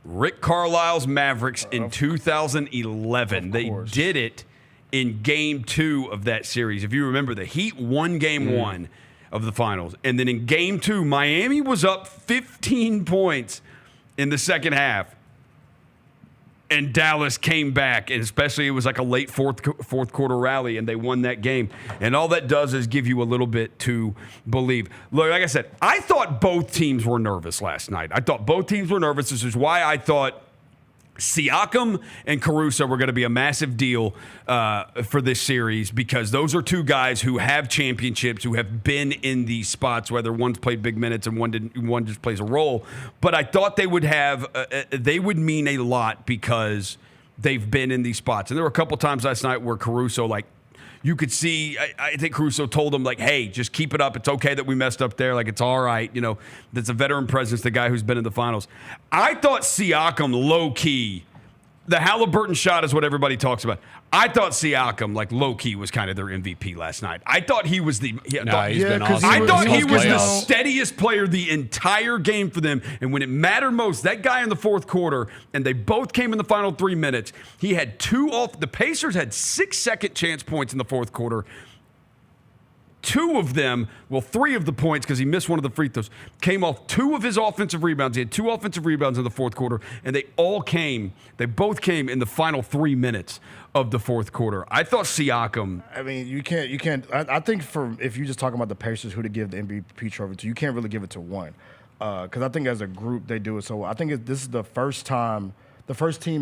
Rick Carlisle's Mavericks in 2011. They did it in game 2 of that series. If you remember, the Heat won game 1 of the finals. And then in game 2, Miami was up 15 points in the second half. And Dallas came back, and especially it was like a late fourth quarter rally, and they won that game. And all that does is give you a little bit to believe. Look, like I said, I thought both teams were nervous last night. This is why I thought Siakam and Caruso were going to be a massive deal for this series, because those are 2 guys who have championships, who have been in these spots, whether one's played big minutes and one just plays a role. But I thought they would mean a lot because they've been in these spots. And there were a couple times last night where Caruso, like, you could see, I think Caruso told him, like, hey, just keep it up. It's okay that we messed up there. Like, it's all right. That's a veteran presence, the guy who's been in the finals. I thought Siakam, low-key, the Haliburton shot is what everybody talks about. I thought Siakam, like, low-key, was kind of their MVP last night. I thought he was the steadiest player the entire game for them. And when it mattered most, that guy in the fourth quarter, and they both came in the final 3 minutes, he had 2 off. The Pacers had 6 second chance points in the fourth quarter. 2 of them, 3 of the points, because he missed one of the free throws, came off 2 of his offensive rebounds. He had 2 offensive rebounds in the fourth quarter, and they both came in the final 3 minutes of the fourth quarter. I thought Siakam. I mean, you can't. I think if you're just talking about the Pacers, who to give the MVP trophy to, you can't really give it to one, because I think as a group they do it so well. I think this is the first team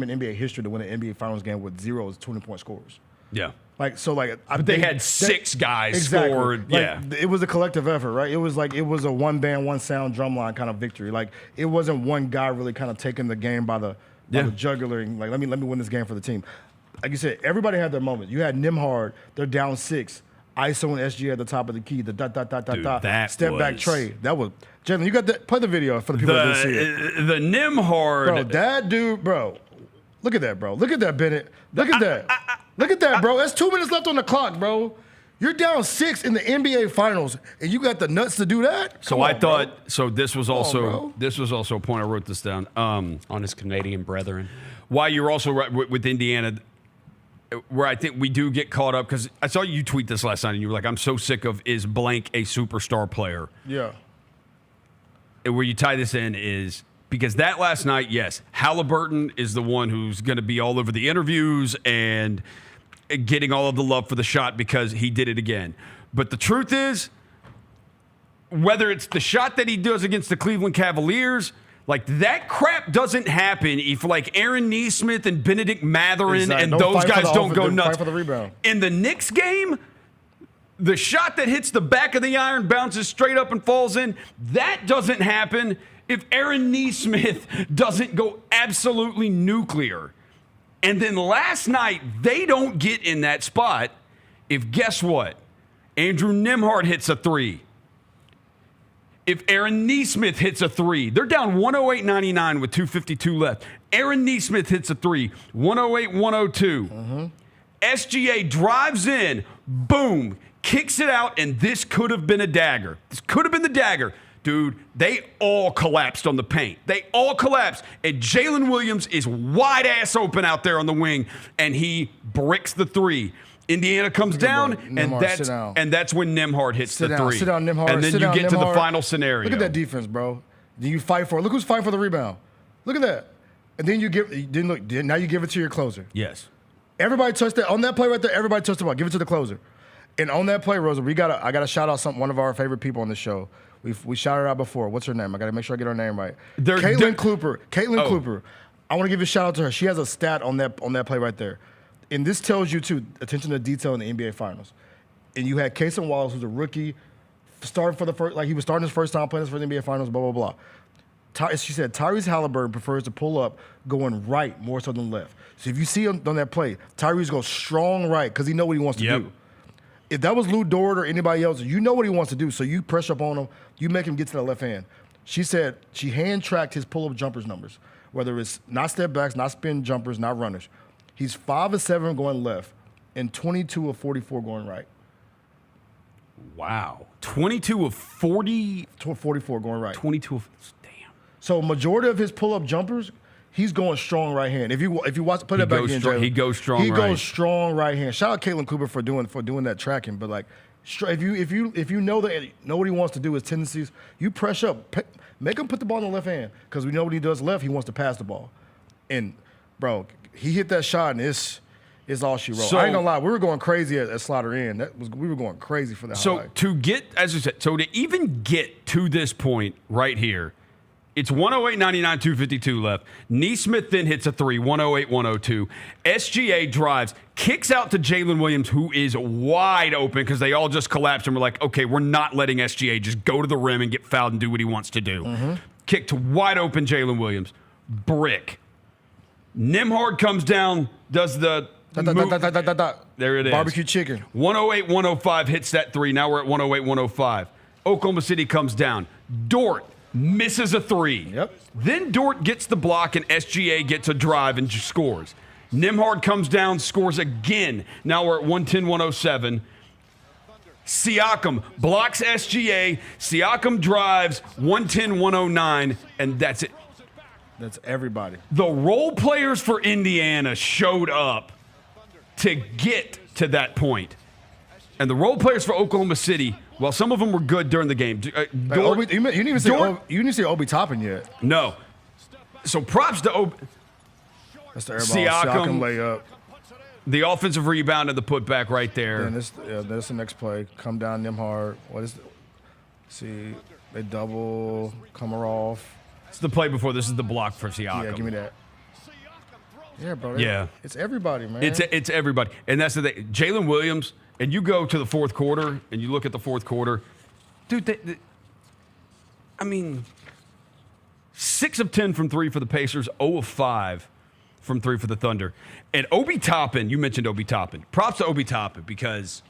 in NBA history to win an NBA Finals game with 0 20-point scores. Yeah. They had 6 guys scored. It was a collective effort, right? It was a one band, one sound drumline kind of victory. Like, it wasn't one guy really kind of taking the game by the jugular and like, let me win this game for the team. Like you said, everybody had their moments. You had Nembhard, they're down 6, ISO and SG at the top of the key, the step back trade. That was Jalen. You got that? Play the video for the people that didn't see it. The Nembhard, bro. That dude, bro. Look at that, bro. Look at that, Bennett. Look at that. Look at that, bro. That's 2 minutes left on the clock, bro. You're down 6 in the NBA Finals, and you got the nuts to do that? This was also a point. I wrote this down. On his Canadian brethren. Why you're also right with Indiana, where I think we do get caught up, because I saw you tweet this last night, and you were like, I'm so sick of is blank a superstar player. Yeah. And where you tie this in is, because that last night, yes, Haliburton is the one who's going to be all over the interviews and getting all of the love for the shot because he did it again. But the truth is, whether it's the shot that he does against the Cleveland Cavaliers, Like, that crap doesn't happen if, like, Aaron Nesmith and Benedict Mathurin Exactly. and Don't those fight for guys the don't go offense, nuts. fight for the rebound. In the Knicks game, the shot that hits the back of the iron, bounces straight up and falls in, that doesn't happen if Aaron Nesmith doesn't go absolutely nuclear. And then last night, they don't get in that spot if, guess what? Andrew Nembhard hits a three. If Aaron Nesmith hits a three, they're down 108-99 with 2:52 left. Aaron Nesmith hits a three, 108-102. SGA drives in, boom, kicks it out, and this could have been a dagger. This could have been the dagger. Dude, they all collapsed on the paint. They all collapsed. And Jalen Williams is wide ass open out there on the wing, and he bricks the three. Indiana comes down, and that's when Nembhard hits the three. Sit down, Nembhard. And then you get to the final scenario. Look at that defense, bro. Then you fight for it. Look who's fighting for the rebound. Look at that. And then now you give it to your closer. Yes. Everybody touched that on that play right there. Everybody touched the ball. Give it to the closer. And on that play, Rosa, I gotta shout out one of our favorite people on the show. We shouted her out before. What's her name? I gotta make sure I get her name right. Caitlin Cooper. Cooper. I want to give a shout out to her. She has a stat on that play right there. And this tells you, too, attention to detail in the NBA Finals. And you had Cason Wallace, who's a rookie, starting for the first, like he was starting his first time playing for the NBA Finals, blah, blah, blah. She said Tyrese Haliburton prefers to pull up going right more so than left. So if you see on that play, Tyrese goes strong right because he know what he wants to do. If that was Lou Dort or anybody else, you know what he wants to do, so you press up on him, you make him get to the left hand. She said she hand-tracked his pull-up jumpers numbers, whether it's not step backs, not spin jumpers, not runners. He's 5 of 7 going left and 22 of 44 going right. Wow. 22 of 40? 44 going right. 22 of, damn. So majority of his pull-up jumpers, he's going strong right hand. If you watch, put that back in, Jalen. He goes strong right. He goes strong right hand. Shout out Caitlin Cooper for doing that tracking. But like, if you know what he wants to do, his tendencies, you press up, make him put the ball in the left hand because we know what he does left. He wants to pass the ball, and bro, he hit that shot and it's all she wrote. So, I ain't gonna lie, we were going crazy at Slaughter Inn. We were going crazy for that. So highlight. to even get to this point right here, it's 108-99, 2:52 left. Nesmith then hits a three, 108-102. SGA drives, kicks out to Jalen Williams, who is wide open because they all just collapsed and we're like, okay, we're not letting SGA just go to the rim and get fouled and do what he wants to do. Kick to wide open Jalen Williams. Brick. Nembhard comes down, does the there it is. Barbecue chicken. 108-105 hits that three. Now we're at 108-105. Oklahoma City comes down. Dort misses a three. Yep. Then Dort gets the block and SGA gets a drive and just scores. Nembhard comes down, scores again. Now we're at 110-107. Siakam blocks SGA. Siakam drives 110-109, and that's it. That's everybody. The role players for Indiana showed up to get to that point. And the role players for Oklahoma City, well, some of them were good during the game. You didn't even say Obi Toppin yet. No. So props to Obi. That's the airball. Siakam layup. The offensive rebound and the putback right there. Then this the next play. Come down Nembhard. What is it? See, they double, Komarov. It's the play before. This is the block for Siakam. Yeah, give me that. Yeah, bro. Yeah. It's everybody, man. It's everybody. And that's the thing. Jalen Williams, and you go to the fourth quarter, and you look at the fourth quarter. Dude, I mean, 6 of 10 from 3 for the Pacers, 0 of 5 from 3 for the Thunder. And Obi Toppin, you mentioned Obi Toppin. Props to Obi Toppin because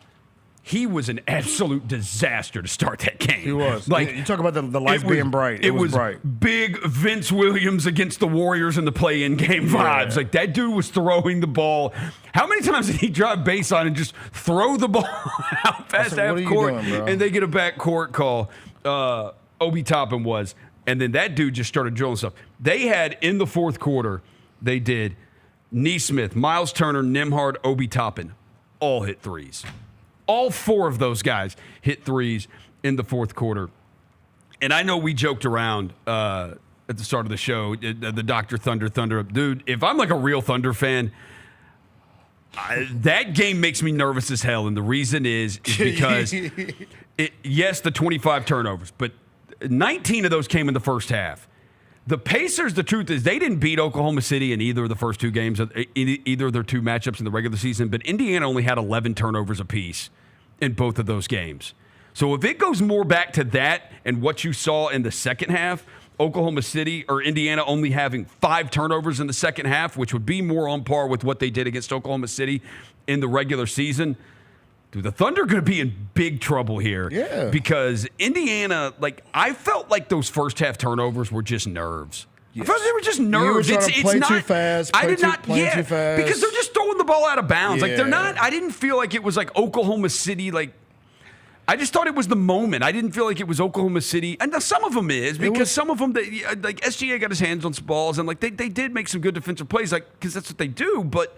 he was an absolute disaster to start that game. He was. Like, you talk about the lights being bright. It was bright. Big Vince Williams against the Warriors in the play-in game vibes. Like, that dude was throwing the ball. How many times did he drive baseline and just throw the ball out past half court? And they get a back court call. Obi Toppin was. And then that dude just started drilling stuff. They had, in the fourth quarter, they did Nesmith, Miles Turner, Nembhard, Obi Toppin, all hit threes. All 4 of those guys hit threes in the fourth quarter. And I know we joked around at the start of the show, the Dr. Thunder. Dude, if I'm like a real Thunder fan, that game makes me nervous as hell. And the reason is because, yes, the 25 turnovers, but 19 of those came in the first half. The Pacers, the truth is, they didn't beat Oklahoma City in either of the first 2 games, in either of their 2 matchups in the regular season, but Indiana only had 11 turnovers apiece in both of those games. So if it goes more back to that and what you saw in the second half, Oklahoma City or Indiana only having 5 turnovers in the second half, which would be more on par with what they did against Oklahoma City in the regular season, dude, the Thunder are going to be in big trouble here. Yeah. Because Indiana, I felt like those first half turnovers were just nerves. Yes. I felt they were just nerves. You were trying to play not, too fast. I did not. Play too fast. Because they're just throwing the ball out of bounds. Yeah. They're not. I didn't feel like it was like Oklahoma City. I just thought it was the moment. I didn't feel like it was Oklahoma City. And some of them is because some of them, SGA got his hands on some balls and they did make some good defensive plays, because that's what they do. But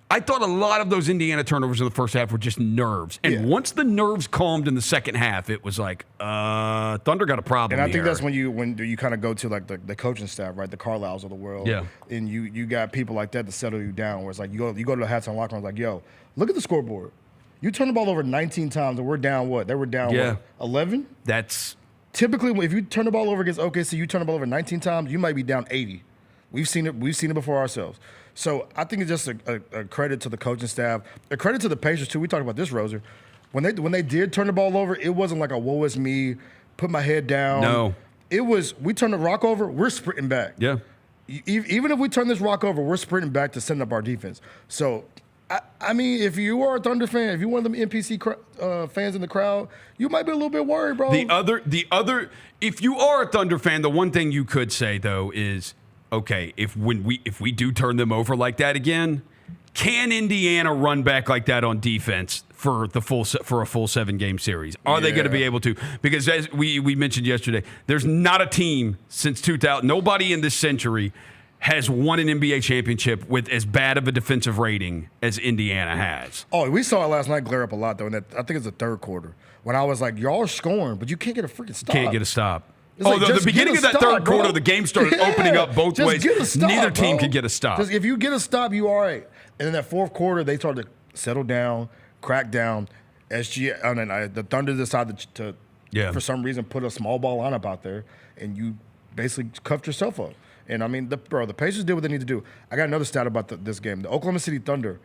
I thought a lot of those Indiana turnovers in the first half were just nerves. And once the nerves calmed in the second half, it was like, Thunder got a problem. And I think that's when you kind of go to the coaching staff, right? The Carlisles of the world. Yeah. And you got people like that to settle you down, where it's like you go to the halftime locker room, like, yo, look at the scoreboard. You turn the ball over 19 times and we're down what? They were down 11? That's typically if you turn the ball over against OKC, you turn the ball over 19 times, you might be down 80. We've seen it before ourselves. So I think it's just a credit to the coaching staff, a credit to the Pacers too. We talked about this, Roser. When they did turn the ball over, it wasn't like a woe is me, put my head down. No. It was, we turn the rock over, we're sprinting back. Yeah. Even if we turn this rock over, we're sprinting back to set up our defense. So, I mean, if you are a Thunder fan, if you're one of them NPC fans in the crowd, you might be a little bit worried, bro. The other, if you are a Thunder fan, the one thing you could say though is, okay, if we do turn them over like that again, can Indiana run back like that on defense for a full 7-game series? Are they going to be able to? Because as we mentioned yesterday, there's not a team since 2000, nobody in this century has won an NBA championship with as bad of a defensive rating as Indiana has. Oh, we saw it last night glare up a lot, though. And I think it's the third quarter when I was like, y'all are scoring, but you can't get a freaking stop. Can't get a stop. It's like, the beginning of that third quarter, the game started opening up both ways. Get a stop, Neither team could get a stop. Just, if you get a stop, you all right. And in that fourth quarter, they started to settle down, crack down. The Thunder decided to for some reason, put a small ball lineup out there, and you basically cuffed yourself up. And, I mean, the Pacers did what they need to do. I got another stat about this game. The Oklahoma City Thunder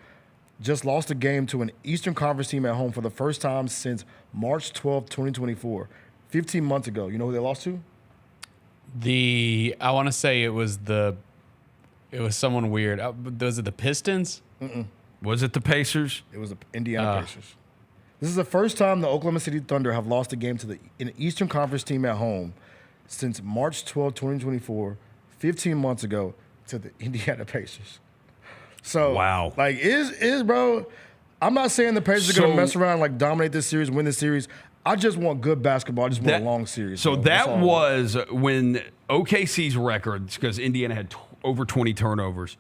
just lost a game to an Eastern Conference team at home for the first time since March 12, 2024, 15 months ago. You know who they lost to? I want to say it was someone weird. Was it the Pistons? Mm-mm. Was it the Pacers? It was the Indiana Pacers. This is the first time the Oklahoma City Thunder have lost a game to an Eastern Conference team at home since March 12, 2024, 15 months ago, to the Indiana Pacers. So, wow. Bro, I'm not saying the Pacers are going to mess around, dominate this series, win this series. I just want good basketball. I just want a long series. So that was when OKC's records, because Indiana had over 20 turnovers.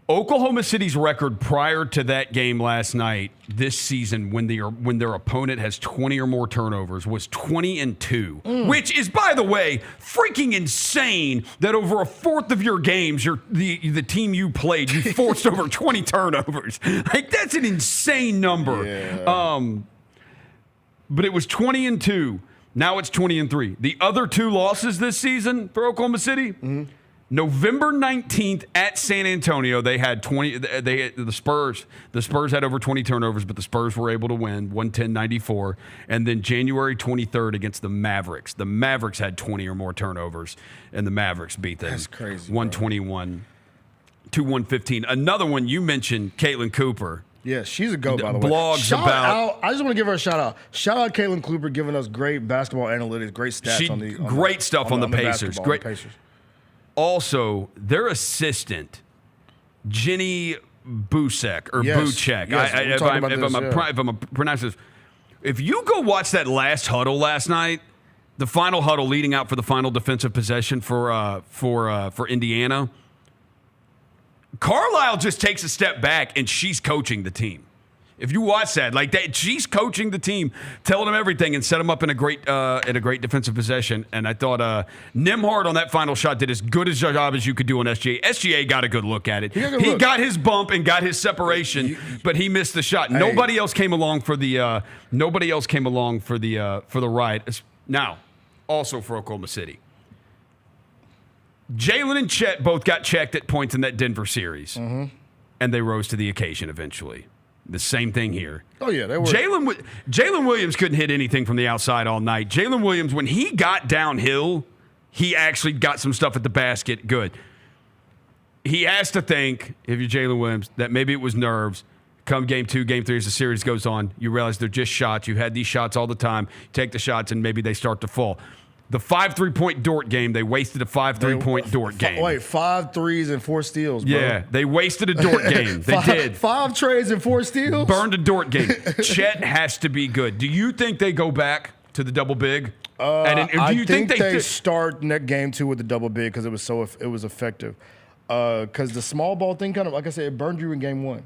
Oklahoma City's record prior to that game last night, this season, when their opponent has 20 or more turnovers, was 20-2, which is, by the way, freaking insane. That over a fourth of your games, the team you played, you forced over 20 turnovers. That's an insane number. Yeah. But it was 20-2. Now it's 20-3. The other 2 losses this season for Oklahoma City. November 19th at San Antonio, they had 20. The Spurs had over 20 turnovers, but the Spurs were able to win 110-94. And then January 23rd against the Mavericks. The Mavericks had 20 or more turnovers, and the Mavericks beat them. That's crazy. 121-115. Another one you mentioned, Caitlin Cooper. Yeah, she's a go, by the way. Blogs about. I just want to give her a shout out. Shout out Caitlin Cooper giving us great basketball analytics, great stats great stuff on the Pacers. Great. Pacers. Also, their assistant, Jenny Busek or Buchek. Yes, if I'm pronouncing this, if you go watch that last huddle last night, the final huddle leading out for the final defensive possession for Indiana, Carlisle just takes a step back and she's coaching the team. If you watch that, she's coaching the team, telling them everything, and set them up in a great defensive possession. And I thought Nembhard on that final shot did as good a job as you could do on SGA. SGA got a good look at it. He got his bump and got his separation, but he missed the shot. Nobody else came along for the ride. Now, also for Oklahoma City, Jalen and Chet both got checked at points in that Denver series, Mm-hmm. and they rose to the occasion eventually. The same thing here. Oh, yeah. They were. Jalen Williams couldn't hit anything from the outside all night. Jalen Williams, when he got downhill, he actually got some stuff at the basket good. He has to think, if you're Jalen Williams, that maybe it was nerves. Come game 2, game 3, as the series goes on, you realize they're just shots. You had these shots all the time. You take the shots, and maybe they start to fall. The 5 3-point Dort game, they wasted a 5 3-point Dort game. Wait, 5 threes and 4 steals, bro. Yeah, they wasted a Dort game. They did. 5 trades and 4 steals? Burned a Dort game. Chet has to be good. Do you think they go back to the double big? I think they start game 2 with the double big because it was effective. Because the small ball thing kind of, like I said, it burned you in game 1.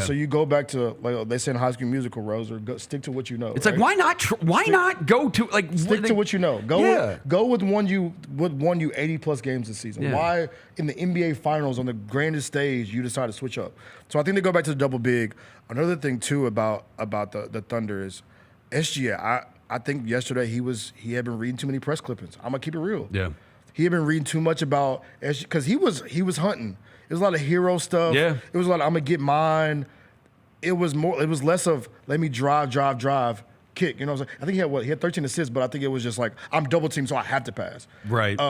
So you go back to, like they say in High School Musical, Rose, or stick to what you know. It's right? Like, why not go to, like... Stick to what you know. Go with one you 80-plus games this season. Yeah. Why, in the NBA Finals, on the grandest stage, you decide to switch up? So I think they go back to the double big. Another thing, too, about the Thunder is SGA. I think yesterday he had been reading too many press clippings. I'm going to keep it real. Yeah. He had been reading too much about SGA, because he was hunting. It was a lot of hero stuff. Yeah. It was a lot of, I'm going to get mine. It was less of, let me drive, kick. You know what I'm saying? I think he had 13 assists, but I think it was just like, I'm double teamed, so I have to pass. Right. And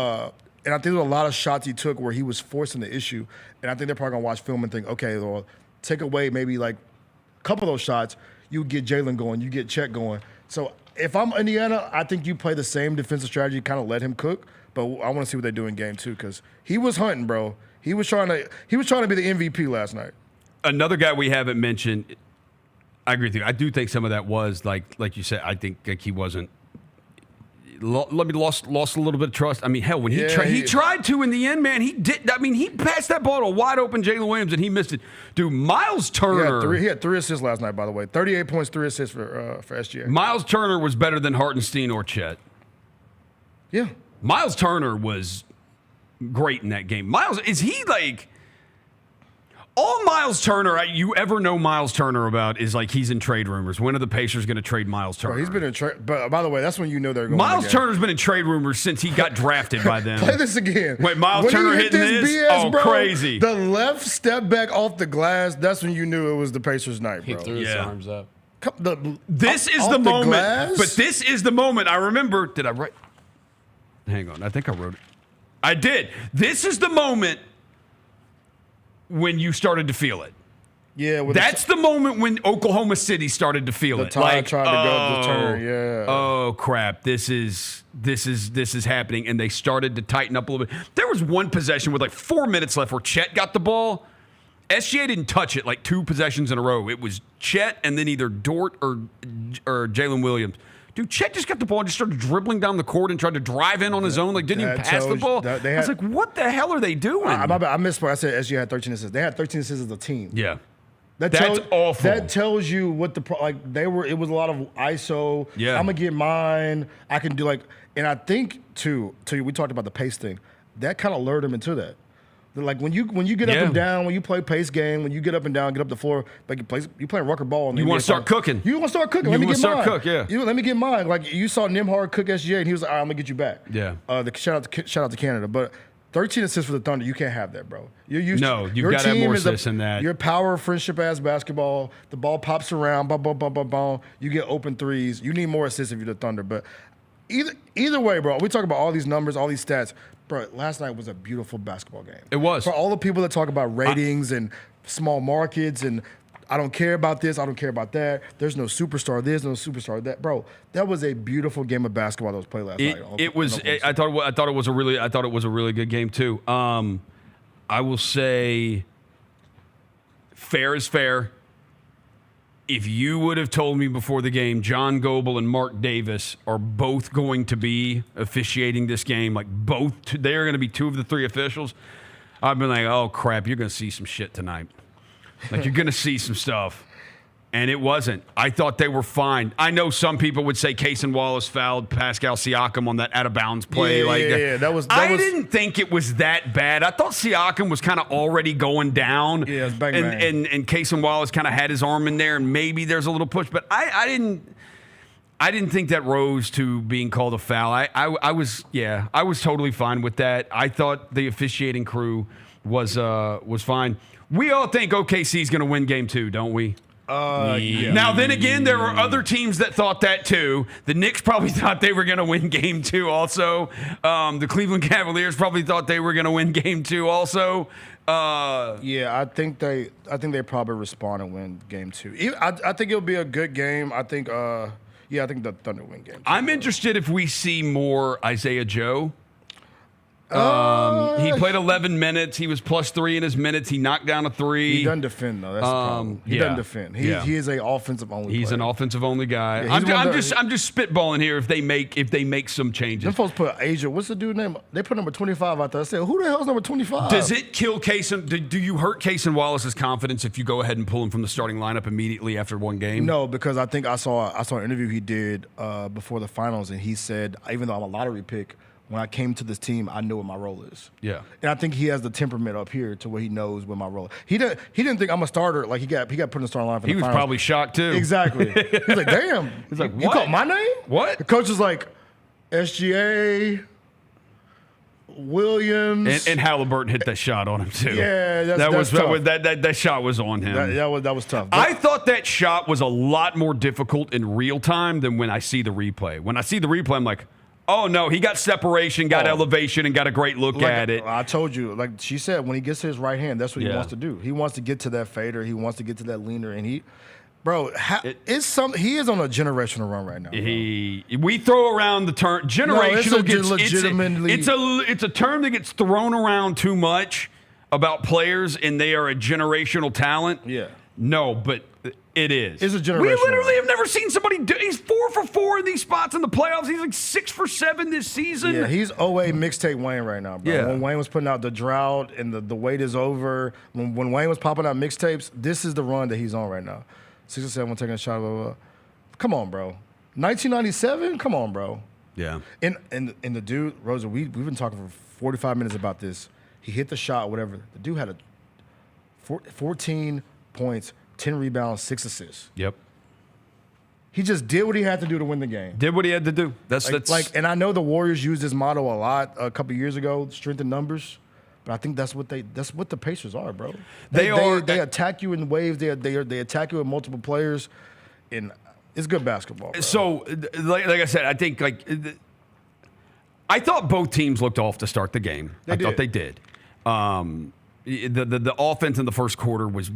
I think there were a lot of shots he took where he was forcing the issue. And I think they're probably going to watch film and think, okay, well, take away maybe like a couple of those shots, you get Jalen going, you get Chet going. So if I'm Indiana, I think you play the same defensive strategy, kind of let him cook. But I want to see what they do in game 2 because he was hunting, bro. He was trying to be the MVP last night. Another guy we haven't mentioned, I agree with you. I do think some of that was like you said. I think like he wasn't. Lost a little bit of trust. I mean, hell, when he tried to in the end, man, he did. I mean, he passed that ball to a wide open Jalen Williams and he missed it. Dude, Miles Turner. He had 3 assists last night, by the way. 38 points, 3 assists for SGA. Miles Turner was better than Hartenstein or Chet. Yeah. Miles Turner was great in that game. Miles, is he like all Miles Turner you ever know Miles Turner about is like he's in trade rumors. When are the Pacers going to trade Miles Turner? Bro, he's been in trade. But by the way, that's when you know they're going. Miles Turner's been in trade rumors since he got drafted by them. Play this again. Wait, Miles Turner hitting this? BS, bro, crazy. The left step back off the glass. That's when you knew it was the Pacers' night, bro. He threw his arms up. This is the moment. But this is the moment. I remember. Did I write? Hang on. I think I wrote it. I did. This is the moment when you started to feel it. Yeah. That's the moment when Oklahoma City started to feel it. Like, tried to go to turn. Yeah. Oh crap! This is happening, and they started to tighten up a little bit. There was one possession with like 4 minutes left where Chet got the ball. SGA didn't touch it like 2 possessions in a row. It was Chet and then either Dort or Jalen Williams. Dude, Chet just got the ball and just started dribbling down the court and tried to drive in on his own. Like, didn't even pass the ball. I was like, what the hell are they doing? I missed what I said. SGA had 13 assists. They had 13 assists as a team. Yeah. That's awful. That tells you what it was a lot of ISO. Yeah. I'm going to get mine. I can do and I think, too, we talked about the pace thing. That kind of lured him into that. Like when you get up and down, when you play pace game, when you get up and down, get up the floor, like you playing Rucker ball. You want to start cooking. You want to start cooking. Let me get mine. Let me get mine. Like you saw Nimhard cook SGA, and he was like, all right, I'm gonna get you back. Yeah. Shout out to Canada, but 13 assists for the Thunder, you can't have that, bro. You've got to have more assists than that. Your power friendship ass basketball. The ball pops around, boom. You get open threes. You need more assists if you're the Thunder, but. Either way, bro, we talk about all these numbers, all these stats. Bro, last night was a beautiful basketball game. It was. For all the people that talk about ratings and small markets and I don't care about this, I don't care about that. There's no superstar this, no superstar that. Bro, that was a beautiful game of basketball that was played last night. I thought it was a really good game too. I will say fair is fair. If you would have told me before the game, John Goble and Mark Davis are both going to be officiating this game, like they are going to be 2 of the 3 officials, I've been like, oh, crap, you're going to see some shit tonight. Like, you're going to see some stuff. And it wasn't. I thought they were fine. I know some people would say Cason Wallace fouled Pascal Siakam on that out-of-bounds play. Yeah. I didn't think it was that bad. I thought Siakam was kind of already going down. Yeah, it was bang. And Cason Wallace kind of had his arm in there, and maybe there's a little push. But I I didn't think that rose to being called a foul. I was totally fine with that. I thought the officiating crew was fine. We all think OKC is going to win game 2, don't we? Yeah. Now, then again, there were other teams that thought that too. The Knicks probably thought they were going to win game 2 also. The Cleveland Cavaliers probably thought they were going to win game 2 also. I think they probably respond and win game 2. I think it'll be a good game. I think I think the Thunder win game 2. I'm interested if we see more Isaiah Joe. He played 11 minutes. He was +3 in his minutes. He knocked down a 3. He doesn't defend though. That's the problem. He doesn't defend. He is an offensive only. He's player. an offensive only guy. Yeah, I'm just spitballing here. If they make some changes, them folks put Asia. What's the dude name? They put number 25 out there. I said, who the hell's number 25? Does it kill Cason? Do you hurt Cason Wallace's confidence if you go ahead and pull him from the starting lineup immediately after one game? No, because I think I saw an interview he did before the finals, and he said, even though I'm a lottery pick, when I came to this team, I knew what my role is. Yeah, and I think he has the temperament up here to where he knows what my role is. He didn't think I'm a starter. Like he got put in the starting line for the finals. He was probably shocked too. Exactly. He's like, damn. He's like, you called my name? What? The coach was like, SGA, Williams, and Haliburton hit that shot on him too. Yeah, that shot was on him. That was tough. I thought that shot was a lot more difficult in real time than when I see the replay. When I see the replay, I'm like, oh, no, he got separation, got elevation, and got a great look at it. I told you, like she said, when he gets to his right hand, that's what he wants to do. He wants to get to that fader. He wants to get to that leaner. And he is on a generational run right now. We throw around the term generational. It's a term that gets thrown around too much about players, and they are a generational talent. Yeah. No, but it is. It's a generational. We literally have never seen somebody do. He's 4 for 4 in these spots in the playoffs. He's like 6 for 7 this season. Yeah, he's OA mixtape Wayne right now, bro. Yeah. When Wayne was putting out the drought and the wait is over, when Wayne was popping out mixtapes, this is the run that he's on right now. 6 or 7, taking a shot. Blah, blah, blah. Come on, bro. 1997. Come on, bro. Yeah. And the dude, Rosa, we've been talking for 45 minutes about this. He hit the shot, whatever. The dude had 14 points. 10 rebounds, 6 assists. Yep. He just did what he had to do to win the game. Did what he had to do. And I know the Warriors used this motto a lot a couple years ago, strength in numbers. But I think that's what the Pacers are, bro. They attack you in waves. They attack you with multiple players, and it's good basketball, bro. So, like I said, I think I thought both teams looked off to start the game. I thought they did. The offense in the first quarter was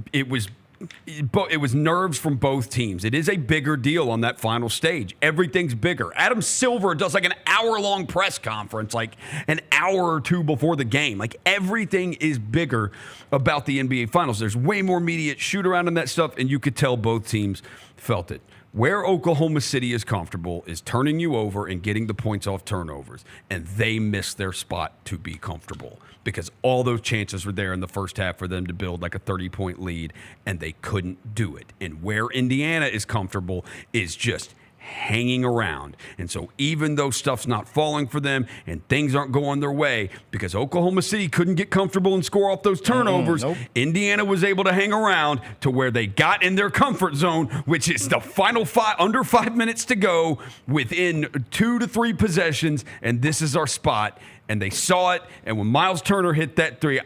nerves from both teams. It is a bigger deal on that final stage. Everything's bigger. Adam Silver does like an hour-long press conference, like an hour or two before the game. Like everything is bigger about the NBA Finals. There's way more media shoot around in that stuff, and you could tell both teams felt it. Where Oklahoma City is comfortable is turning you over and getting the points off turnovers, and they missed their spot to be comfortable because all those chances were there in the first half for them to build like a 30-point lead, and they couldn't do it. And where Indiana is comfortable is just hanging around. And so even though stuff's not falling for them and things aren't going their way because Oklahoma City couldn't get comfortable and score off those turnovers, Indiana was able to hang around to where they got in their comfort zone, which is the final under 5 minutes to go within 2 to 3 possessions, and this is our spot. And they saw it, and when Miles Turner hit that 3,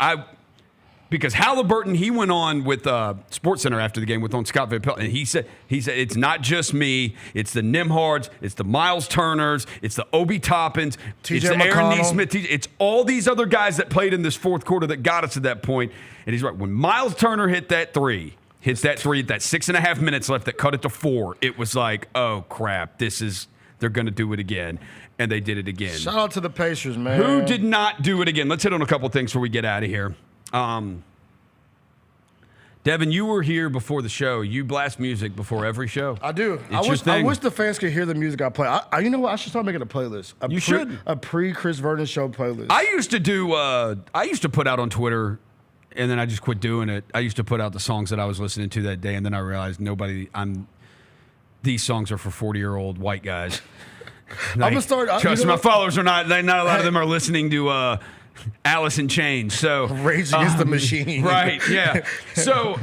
because Haliburton, he went on with SportsCenter after the game on Scott Van Pelt, and he said it's not just me, it's the Nimhards, it's the Miles Turners, it's the Obi Toppins, it's the Aaron Nesmith, it's all these other guys that played in this fourth quarter that got us to that point. And he's right. When Miles Turner hit that 3, that 6.5 minutes left that cut it to 4, it was like, oh crap, they're going to do it again. And they did it again. Shout out to the Pacers, man. Who did not do it again? Let's hit on a couple things before we get out of here. Devin, you were here before the show. You blast music before every show. I do. I wish the fans could hear the music I play. You know what? I should start making a playlist. A pre-Chris Vernon show playlist. I used to put out on Twitter, and then I just quit doing it. I used to put out the songs that I was listening to that day, and then I realized these songs are for 40-year-old white guys. I'm gonna start. Trust me, my followers are not. Not a lot of them are listening to Alice in Chains. So Rage Against the Machine. Right? Yeah. So,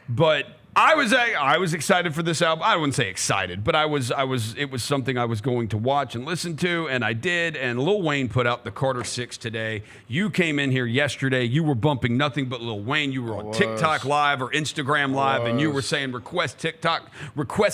but I was excited for this album. I wouldn't say excited, but it was something I was going to watch and listen to, and I did. And Lil Wayne put out the Carter 6 today. You came in here yesterday. You were bumping nothing but Lil Wayne. You were on TikTok Live or Instagram Live, and you were saying request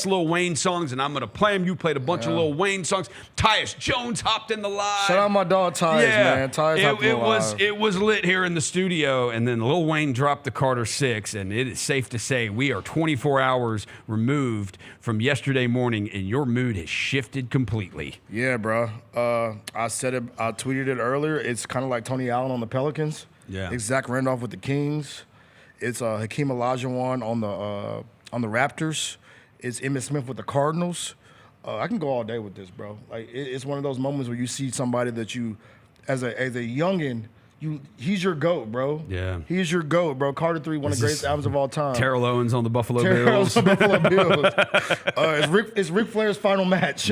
Lil Wayne songs, and I'm gonna play them. You played a bunch of Lil Wayne songs. Tyus Jones hopped in the live. Shout out my dog Tyus, man. Tyus it was lit here in the studio, and then Lil Wayne dropped the Carter 6, and it is safe to say we are 24 hours removed from yesterday morning, and your mood has shifted completely. Yeah, bro. I said it. I tweeted it earlier. It's kind of like Tony Allen on the Pelicans. Yeah. It's Zach Randolph with the Kings. It's Hakeem Olajuwon on the Raptors. It's Emmitt Smith with the Cardinals. I can go all day with this, bro. Like it's one of those moments where you see somebody that you, as a youngin'. He's your GOAT, bro. Yeah. He's your GOAT, bro. Carter 3, one of the greatest albums of all time. Terrell Owens on the Buffalo Bills. It's Ric Flair's final match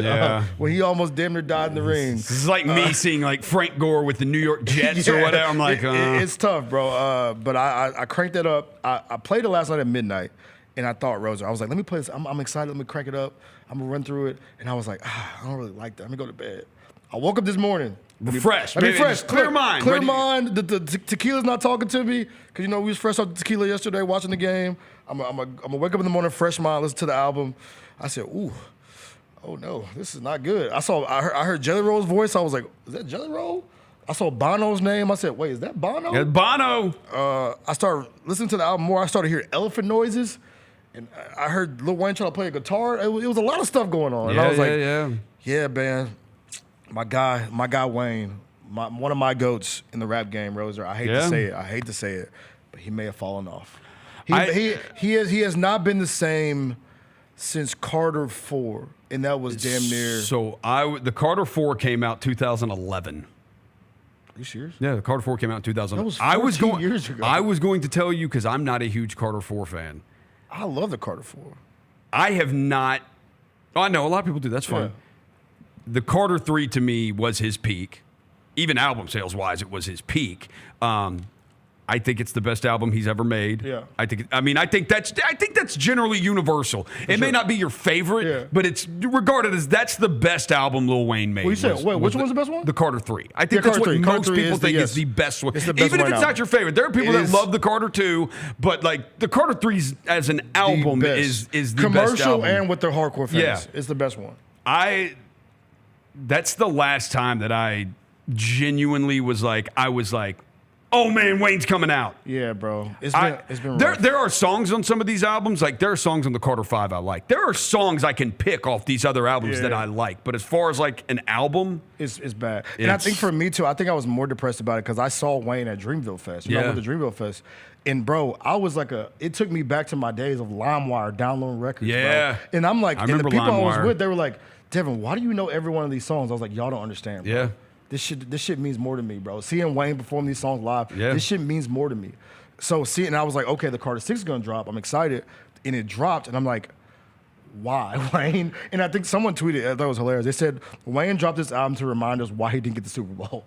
when he almost damn near died in the ring. This is like me seeing like Frank Gore with the New York Jets or whatever. I'm like, it's tough, bro. But I cranked it up. I played it last night at midnight, and I thought, Rosa, I was like, let me play this. I'm excited. Let me crank it up. I'm going to run through it. And I was like, I don't really like that. Let me go to bed. I woke up this morning. Refresh. Clear mind. Clear mind. The tequila's not talking to me because we was fresh off the tequila yesterday watching the game. I'm gonna wake up in the morning, fresh mind, listen to the album. I said, ooh, oh no, this is not good. I heard Jelly Roll's voice. I was like, is that Jelly Roll? I saw Bono's name. I said, wait, is that Bono? Yeah, Bono. I started listening to the album more. I started hearing elephant noises, and I heard Lil Wayne trying to play a guitar. It was a lot of stuff going on. And I was yeah, man. My guy Wayne, one of my GOATs in the rap game, Roser. I hate to say it, but he may have fallen off. He has not been the same since Carter 4, and that was damn near. So the Carter 4 came out 2011. Are you serious? Yeah, the Carter 4 came out in 2011. That was 14 years ago. I was going to tell you because I'm not a huge Carter 4 fan. I love the Carter 4. I have not. I know a lot of people do. That's fine. Yeah. The Carter 3 to me was his peak. Even album sales wise, it was his peak. I think it's the best album he's ever made. Yeah. I think that's generally universal. It may not be your favorite, but it's regarded as that's the best album Lil Wayne made. Well, you said, which one's the best one? The Carter 3. I think that's what most people think is the best one. Even if it's not your favorite. There are people that love the Carter 2, but like the Carter 3 as an album is the best album. Commercial and with their hardcore fans. Yeah. It's the best one. That's the last time that I genuinely was like, oh man, Wayne's coming out. Yeah, bro. It's been rough. rough. There are songs on some of these albums, like there are songs on the Carter 5 I like. There are songs I can pick off these other albums that I like. But as far as like an album, it's bad. And I think for me too, I think I was more depressed about it because I saw Wayne at Dreamville Fest. I went to Dreamville Fest. And bro, I was like it took me back to my days of LimeWire downloading records. Yeah. Bro. And I'm like, I and the remember people I was LimeWire. with, they were like, Devin, why do you know every one of these songs? I was like, y'all don't understand, bro. Yeah. This shit means more to me, bro. Seeing Wayne perform these songs live, this shit means more to me. So and I was like, okay, the Carter 6 is gonna drop. I'm excited. And it dropped, and I'm like, why, Wayne? And I think someone tweeted, I thought it was hilarious. They said, Wayne dropped this album to remind us why he didn't get the Super Bowl.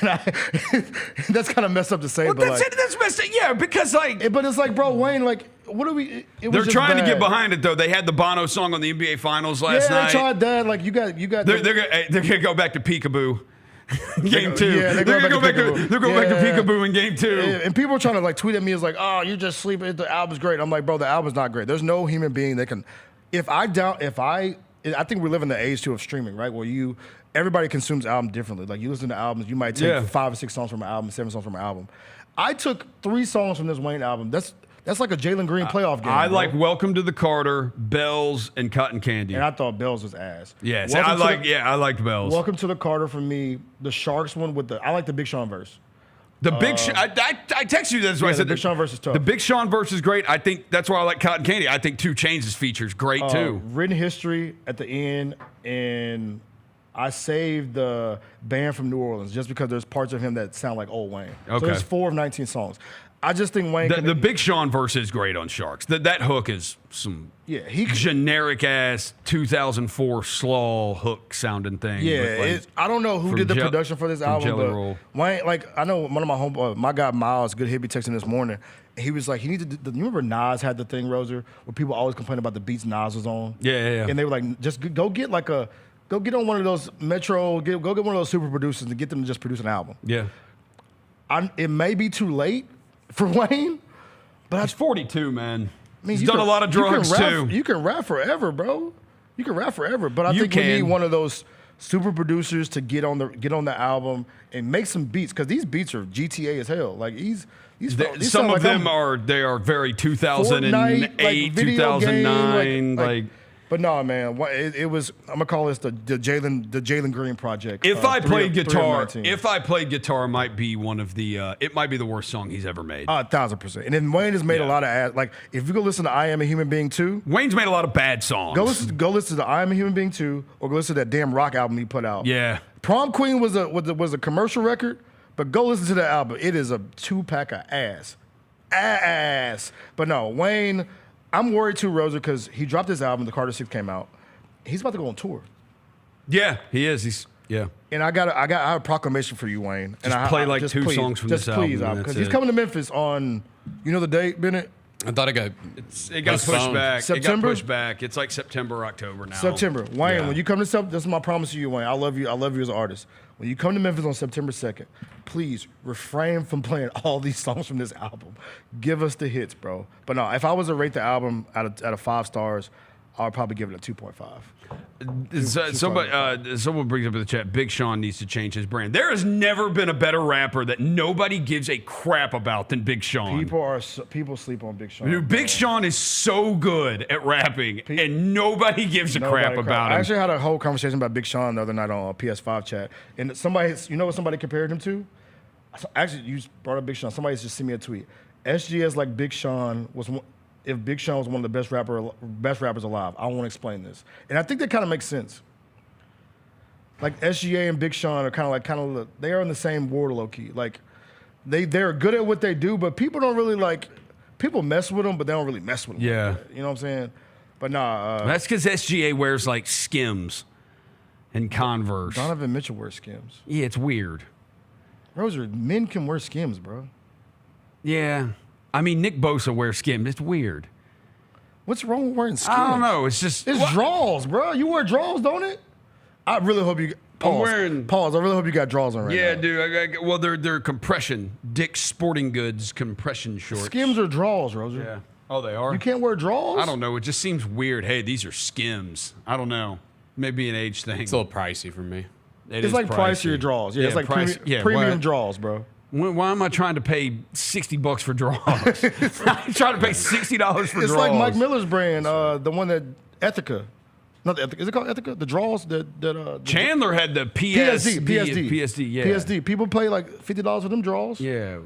And that's kind of messed up to say, well, but that's messed up. Yeah, because like, but it's like, bro, Wayne, like, what are we? They're trying to get behind it though. They had the Bono song on the NBA Finals last night. Yeah, they tried that. Like, you got. They're gonna go back to Peekaboo. Game 2. Yeah, they're going back to Peekaboo in Game 2. And people are trying to like tweet at me as like, oh, you're just sleeping. The album's great. I'm like, bro, the album's not great. There's no human being that can. I think we live in the age too of streaming, right? Where everybody consumes albums differently. Like you listen to albums, you might take 5 or 6 songs from an album, 7 songs from an album. I took 3 songs from this Wayne album. That's like a Jalen Green playoff game. I like Welcome to the Carter, Bells, and Cotton Candy. And I thought Bells was ass. Yeah, I liked Bells. Welcome to the Carter for me. The Sharks one I like the Big Sean verse. The Big Sean, I texted you that's why I said the Big Sean verse is tough. The Big Sean verse is great. I think that's why I like Cotton Candy. I think 2 Chainz' features great too. Written History at the end and I saved the Band from New Orleans just because there's parts of him that sound like old Wayne. Okay. So there's 4 of 19 songs. I just think Wayne. The Big Sean verse is great on Sharks. That hook is some generic ass 2004 slaw hook sounding thing. Yeah, I don't know who did the production for this album, but Wayne, like I know one of my guy Miles, good hippie, texting this morning. He was like, he needed. You remember Nas had the thing, Roser, where people always complain about the beats Nas was on. Yeah. And they were like, just go get on one of those Metro, go get one of those super producers and get them to just produce an album. Yeah. It may be too late for Wayne, but he's 42, man. I mean, he's done a lot of drugs too. You can rap forever, bro. You can rap forever, but I think we need one of those super producers to get on the album and make some beats, because these beats are GTA as hell. Like these some of them are very 2008, Fortnite, 2009, But no, man, it was. I'm gonna call this the Jalen Green project. If I played guitar, it might be one of the. It might be the worst song he's ever made. 1,000%. And then Wayne has made a lot of ass. Like if you go listen to I Am a Human Being 2, Wayne's made a lot of bad songs. Go listen to I Am a Human Being 2, or go listen to that damn rock album he put out. Yeah. Prom Queen was a commercial record, but go listen to that album. It is a 2-pack of ass. But no, Wayne. I'm worried too, Rosa, because he dropped his album. The Carter 6 came out. He's about to go on tour. Yeah, he is. And I have a proclamation for you, Wayne. Just and play like 2 songs from this album. Because he's coming to Memphis on, you know the date, Bennett? I thought it got pushed back. September? It got pushed back. It's like September or October now. September. Wayne, when you come to September, this is my promise to you, Wayne. I love you as an artist. When you come to Memphis on September 2nd, please refrain from playing all these songs from this album. Give us the hits, bro. But no, if I was to rate the album out of 5 stars, I would probably give it a 2.5. Someone brings up in the chat, Big Sean needs to change his brand. There has never been a better rapper that nobody gives a crap about than Big Sean. People sleep on Big Sean. Dude, Big Sean is so good at rapping, and nobody gives a crap about him. I actually had a whole conversation about Big Sean the other night on PS5 chat, and you know what somebody compared him to? Actually, you brought up Big Sean. Somebody just sent me a tweet. SGS like Big Sean was. If Big Sean was one of the best rappers alive, I won't explain this. And I think that kind of makes sense. Like SGA and Big Sean are they are in the same ward, low key. Like they're good at what they do, but people don't really people mess with them, but they don't really mess with them. Yeah. Like you know what I'm saying? But nah. That's because SGA wears like Skims and Converse. Donovan Mitchell wears Skims. Yeah, it's weird. Roser, men can wear Skims, bro. Yeah. I mean, Nick Bosa wears Skims. It's weird. What's wrong with wearing Skims? I don't know. It's draws, bro. You wear draws, don't it? I really hope you. Pause. I really hope you got draws on right now. Yeah, dude. Well, they're compression. Dick's Sporting Goods compression shorts. Skims are draws, Roser. Yeah. Oh, they are? You can't wear draws? I don't know. It just seems weird. Hey, these are Skims. I don't know. Maybe an age thing. It's a little pricey for me. It's like pricier draws. Yeah, it's like premium draws, bro. Why am I trying to pay $60 for draws? I'm trying to pay $60 for draws. It's like Mike Miller's brand, the one that Ethica. Not the Ethica. Is it called Ethica? The draws that Chandler had the PSD. Yeah. PSD. People pay like $50 for them draws. Yeah.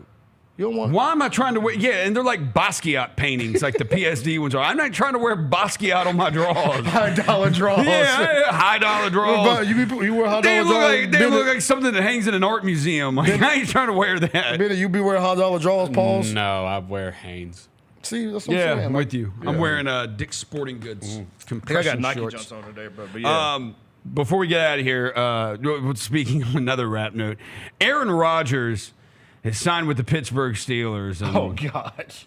You don't want. Why am I trying to wear? Yeah, and they're like Basquiat paintings, like the PSD ones are. I'm not trying to wear Basquiat on my drawers. $high draws. Yeah, $high draws. You wear $high draws. They look like something that hangs in an art museum. Like, I ain't trying to wear that. You be wearing $high draws, Pauls? No, I wear Hanes. See, that's what I'm saying. I'm with you. Yeah. I'm wearing Dick's Sporting Goods compression I got Nike shorts. jumps on today, bro. But yeah. Before we get out of here, speaking of another rap note, Aaron Rodgers has signed with the Pittsburgh Steelers. And oh, gosh.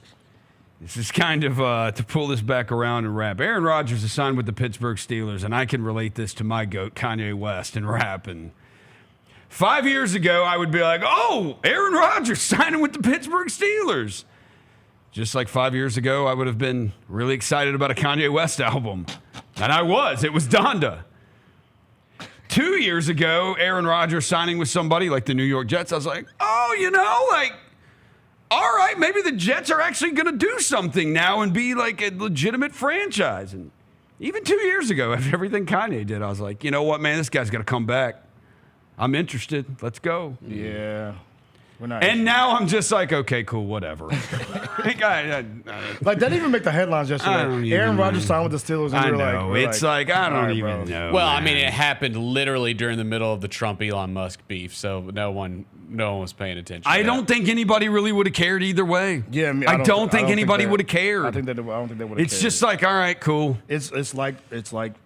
This is kind of to pull this back around and rap. Aaron Rodgers has signed with the Pittsburgh Steelers, and I can relate this to my goat, Kanye West, and rap. And 5 years ago, I would be like, oh, Aaron Rodgers signing with the Pittsburgh Steelers. Just like 5 years ago, I would have been really excited about a Kanye West album. And I was. It was Donda. 2 years ago, Aaron Rodgers signing with somebody like the New York Jets, I was like, oh, all right, maybe the Jets are actually going to do something now and be like a legitimate franchise. And even 2 years ago, after everything Kanye did, I was like, you know what, man, this guy's got to come back. I'm interested. Let's go. Yeah. We're not. And now I'm just like, okay, cool, whatever. Like that didn't even make the headlines yesterday. Aaron Rodgers signed with the Steelers. And I we were know. like, It's like I don't even know. Well, I mean, it happened literally during the middle of the Trump-Elon Musk beef, so no one was paying attention. I don't think anybody really would have cared either way. Yeah, I don't think anybody would have cared. I don't think they would have cared. It's just like, all right, cool. It's like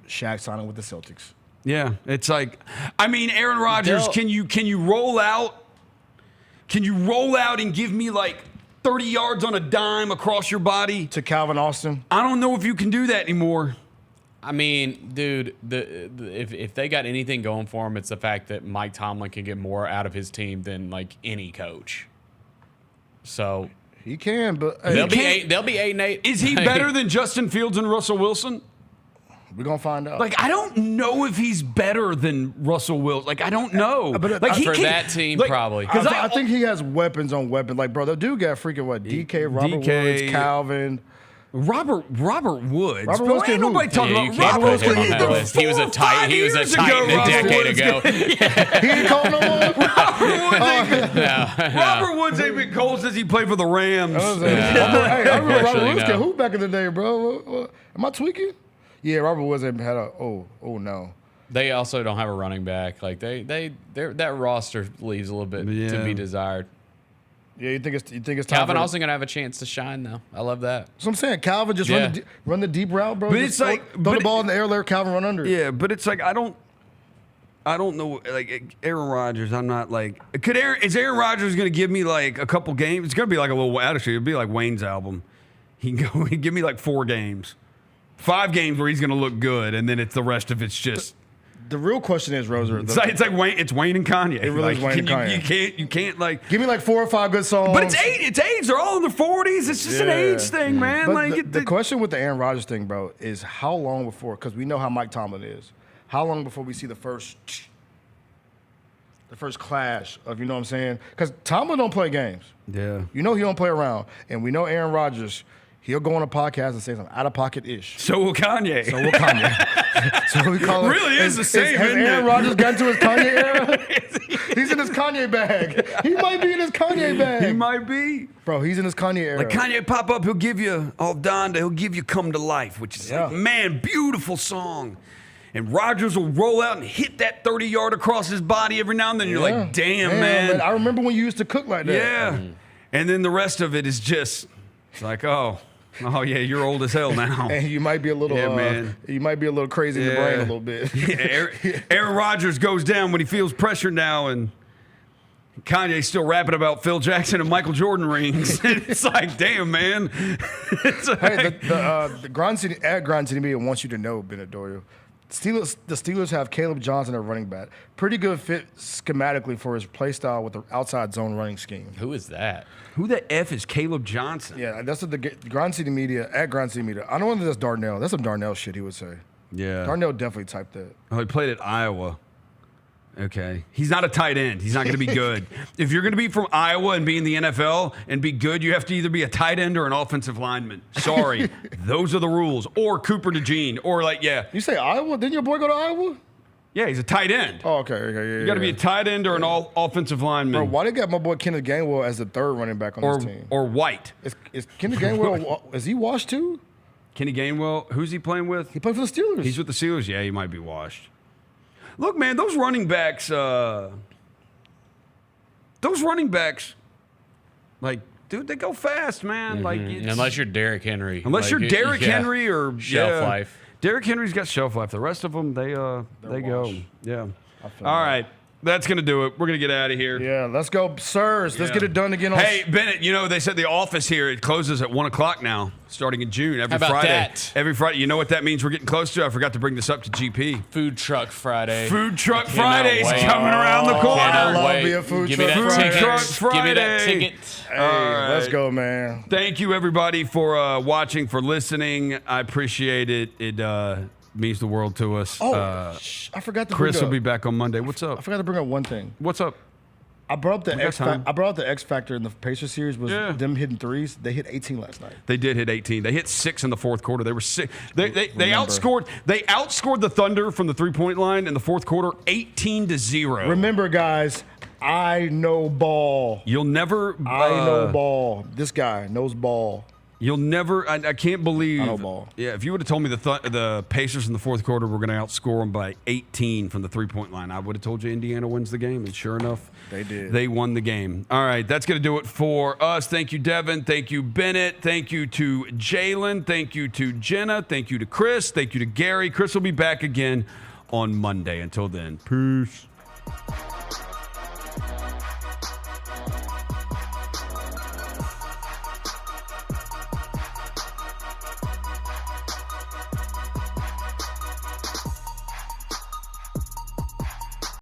Shaq signing with the Celtics. Yeah, it's like, I mean, Aaron Rodgers, can you roll out? Can you roll out and give me like 30 yards on a dime across your body to Calvin Austin? I don't know if you can do that anymore. I mean, dude, if they got anything going for him, it's the fact that Mike Tomlin can get more out of his team than like any coach. So he can, but they'll be 8-8. Is he better than Justin Fields and Russell Wilson? We're gonna find out. Like, I don't know if he's better than Russell Wilson. Like, I don't know. But like, for that team, probably. Because I think he has weapons on weapons. Like, bro, the dude got freaking what? DK, Robert Woods, Calvin. Robert Woods. Robert Woods ain't nobody talking about Robert Woods. He was a Titan a decade ago. He ain't called no more. Robert Woods ain't been cold since he played for the Rams. I remember Robert Woods could hoop back in the day, bro. Am I tweaking? Yeah, Robert Woods had oh no. They also don't have a running back. Like that roster leaves a little bit to be desired. Yeah, you think it's time Calvin Austin gonna have a chance to shine though. I love that. So I'm saying Calvin just run the deep route, bro. But it's like throw the ball in the air, let Calvin run under. Yeah, but it's like I don't know. Like Aaron Rodgers, I'm not like. Is Aaron Rodgers gonna give me like a couple games? It's gonna be like a little attitude. It'll be like Wayne's album. He'd give me like 4 games. 5 games where he's going to look good, and then the rest of it's just. The real question is, Roser. It's like Wayne. It's Wayne and Kanye. It really is Wayne and Kanye. You can't like. Give me like 4 or 5 good songs. But it's age. They're all in their 40s. It's just an age thing, man. But like the question with the Aaron Rodgers thing, bro, is how long before? Because we know how Mike Tomlin is. How long before we see the first clash of, you know what I'm saying? Because Tomlin don't play games. Yeah. You know he don't play around, and we know Aaron Rodgers. He'll go on a podcast and say something out of pocket-ish. So will Kanye. So we call it. Really is the same. Has Aaron Rodgers gotten to his Kanye era? He's in his Kanye bag. He might be in his Kanye bag. He might be. Bro, he's in his Kanye era. Like Kanye pop up, he'll give you all Donda. He'll give you "Come to Life," which is like, man, beautiful song. And Rodgers will roll out and hit that 30-yard across his body every now and then. You're like, damn, man. I remember when you used to cook like that. Yeah. And then the rest of it is just, it's like, oh yeah, you're old as hell now. And you might be a little, man. You might be a little crazy in the brain a little bit. Aaron Rodgers goes down when he feels pressure now, and Kanye's still rapping about Phil Jackson and Michael Jordan rings. It's like, damn, man. The Grind City Media wants you to know, Bennett Doyle. The Steelers have Caleb Johnson at running back. Pretty good fit schematically for his play style with the outside zone running scheme. Who is that? Who the F is Caleb Johnson? Yeah, that's what the Grind City Media, at Grind City Media. I don't know if that's Darnell. That's some Darnell shit he would say. Yeah. Darnell definitely typed that. Oh, he played at Iowa. Okay. He's not a tight end. He's not going to be good. If you're going to be from Iowa and be in the NFL and be good, you have to either be a tight end or an offensive lineman. Sorry. Those are the rules. Or Cooper DeJean. Or You say Iowa? Didn't your boy go to Iowa? Yeah, he's a tight end. Oh, okay. Yeah, you got to be a tight end or an offensive lineman. Bro, why they got my boy Kenneth Gainwell as the 3rd running back on this team? Or White. Is Kenneth Gainwell, is he washed too? Kenny Gainwell, who's he playing with? He played for the Steelers. He's with the Steelers? Yeah, he might be washed. Look, man, those running backs, like, dude, they go fast, man. Like, unless you're Derrick Henry. Unless you're Derrick Henry or shelf life. Derrick Henry's got shelf life. The rest of them, they go. Yeah. All right. That's going to do it. We're going to get out of here. Yeah, let's go, sirs. Let's get it done again. Hey, Bennett, they said the office here, it closes at 1 o'clock now, starting in June, every Friday. That? Every Friday. You know what that means we're getting close to? I forgot to bring this up to GP. Food Truck Friday. Food Truck Friday's coming around the corner. I love me a Food Truck Friday. Give me that ticket. Hey, let's go, man. Thank you, everybody, for watching, for listening. I appreciate it. It means the world to us. I forgot to Chris will be back on Monday. What's up? I forgot to bring up one thing. What's up? I brought up the X Factor in the Pacers series was them hitting threes. They hit 18 last night. They did hit 18. They hit 6 in the fourth quarter. They were 6. They outscored the Thunder from the 3-point line in the fourth quarter 18-0. Remember, guys, I know ball. You'll never. I know ball. This guy knows ball. You'll never. I can't believe. I know ball. Yeah, if you would have told me the Pacers in the fourth quarter were going to outscore them by 18 from the 3-point line, I would have told you Indiana wins the game. And sure enough, they did. They won the game. All right, that's going to do it for us. Thank you, Devin. Thank you, Bennett. Thank you to Jalen. Thank you to Jenna. Thank you to Chris. Thank you to Gary. Chris will be back again on Monday. Until then, peace.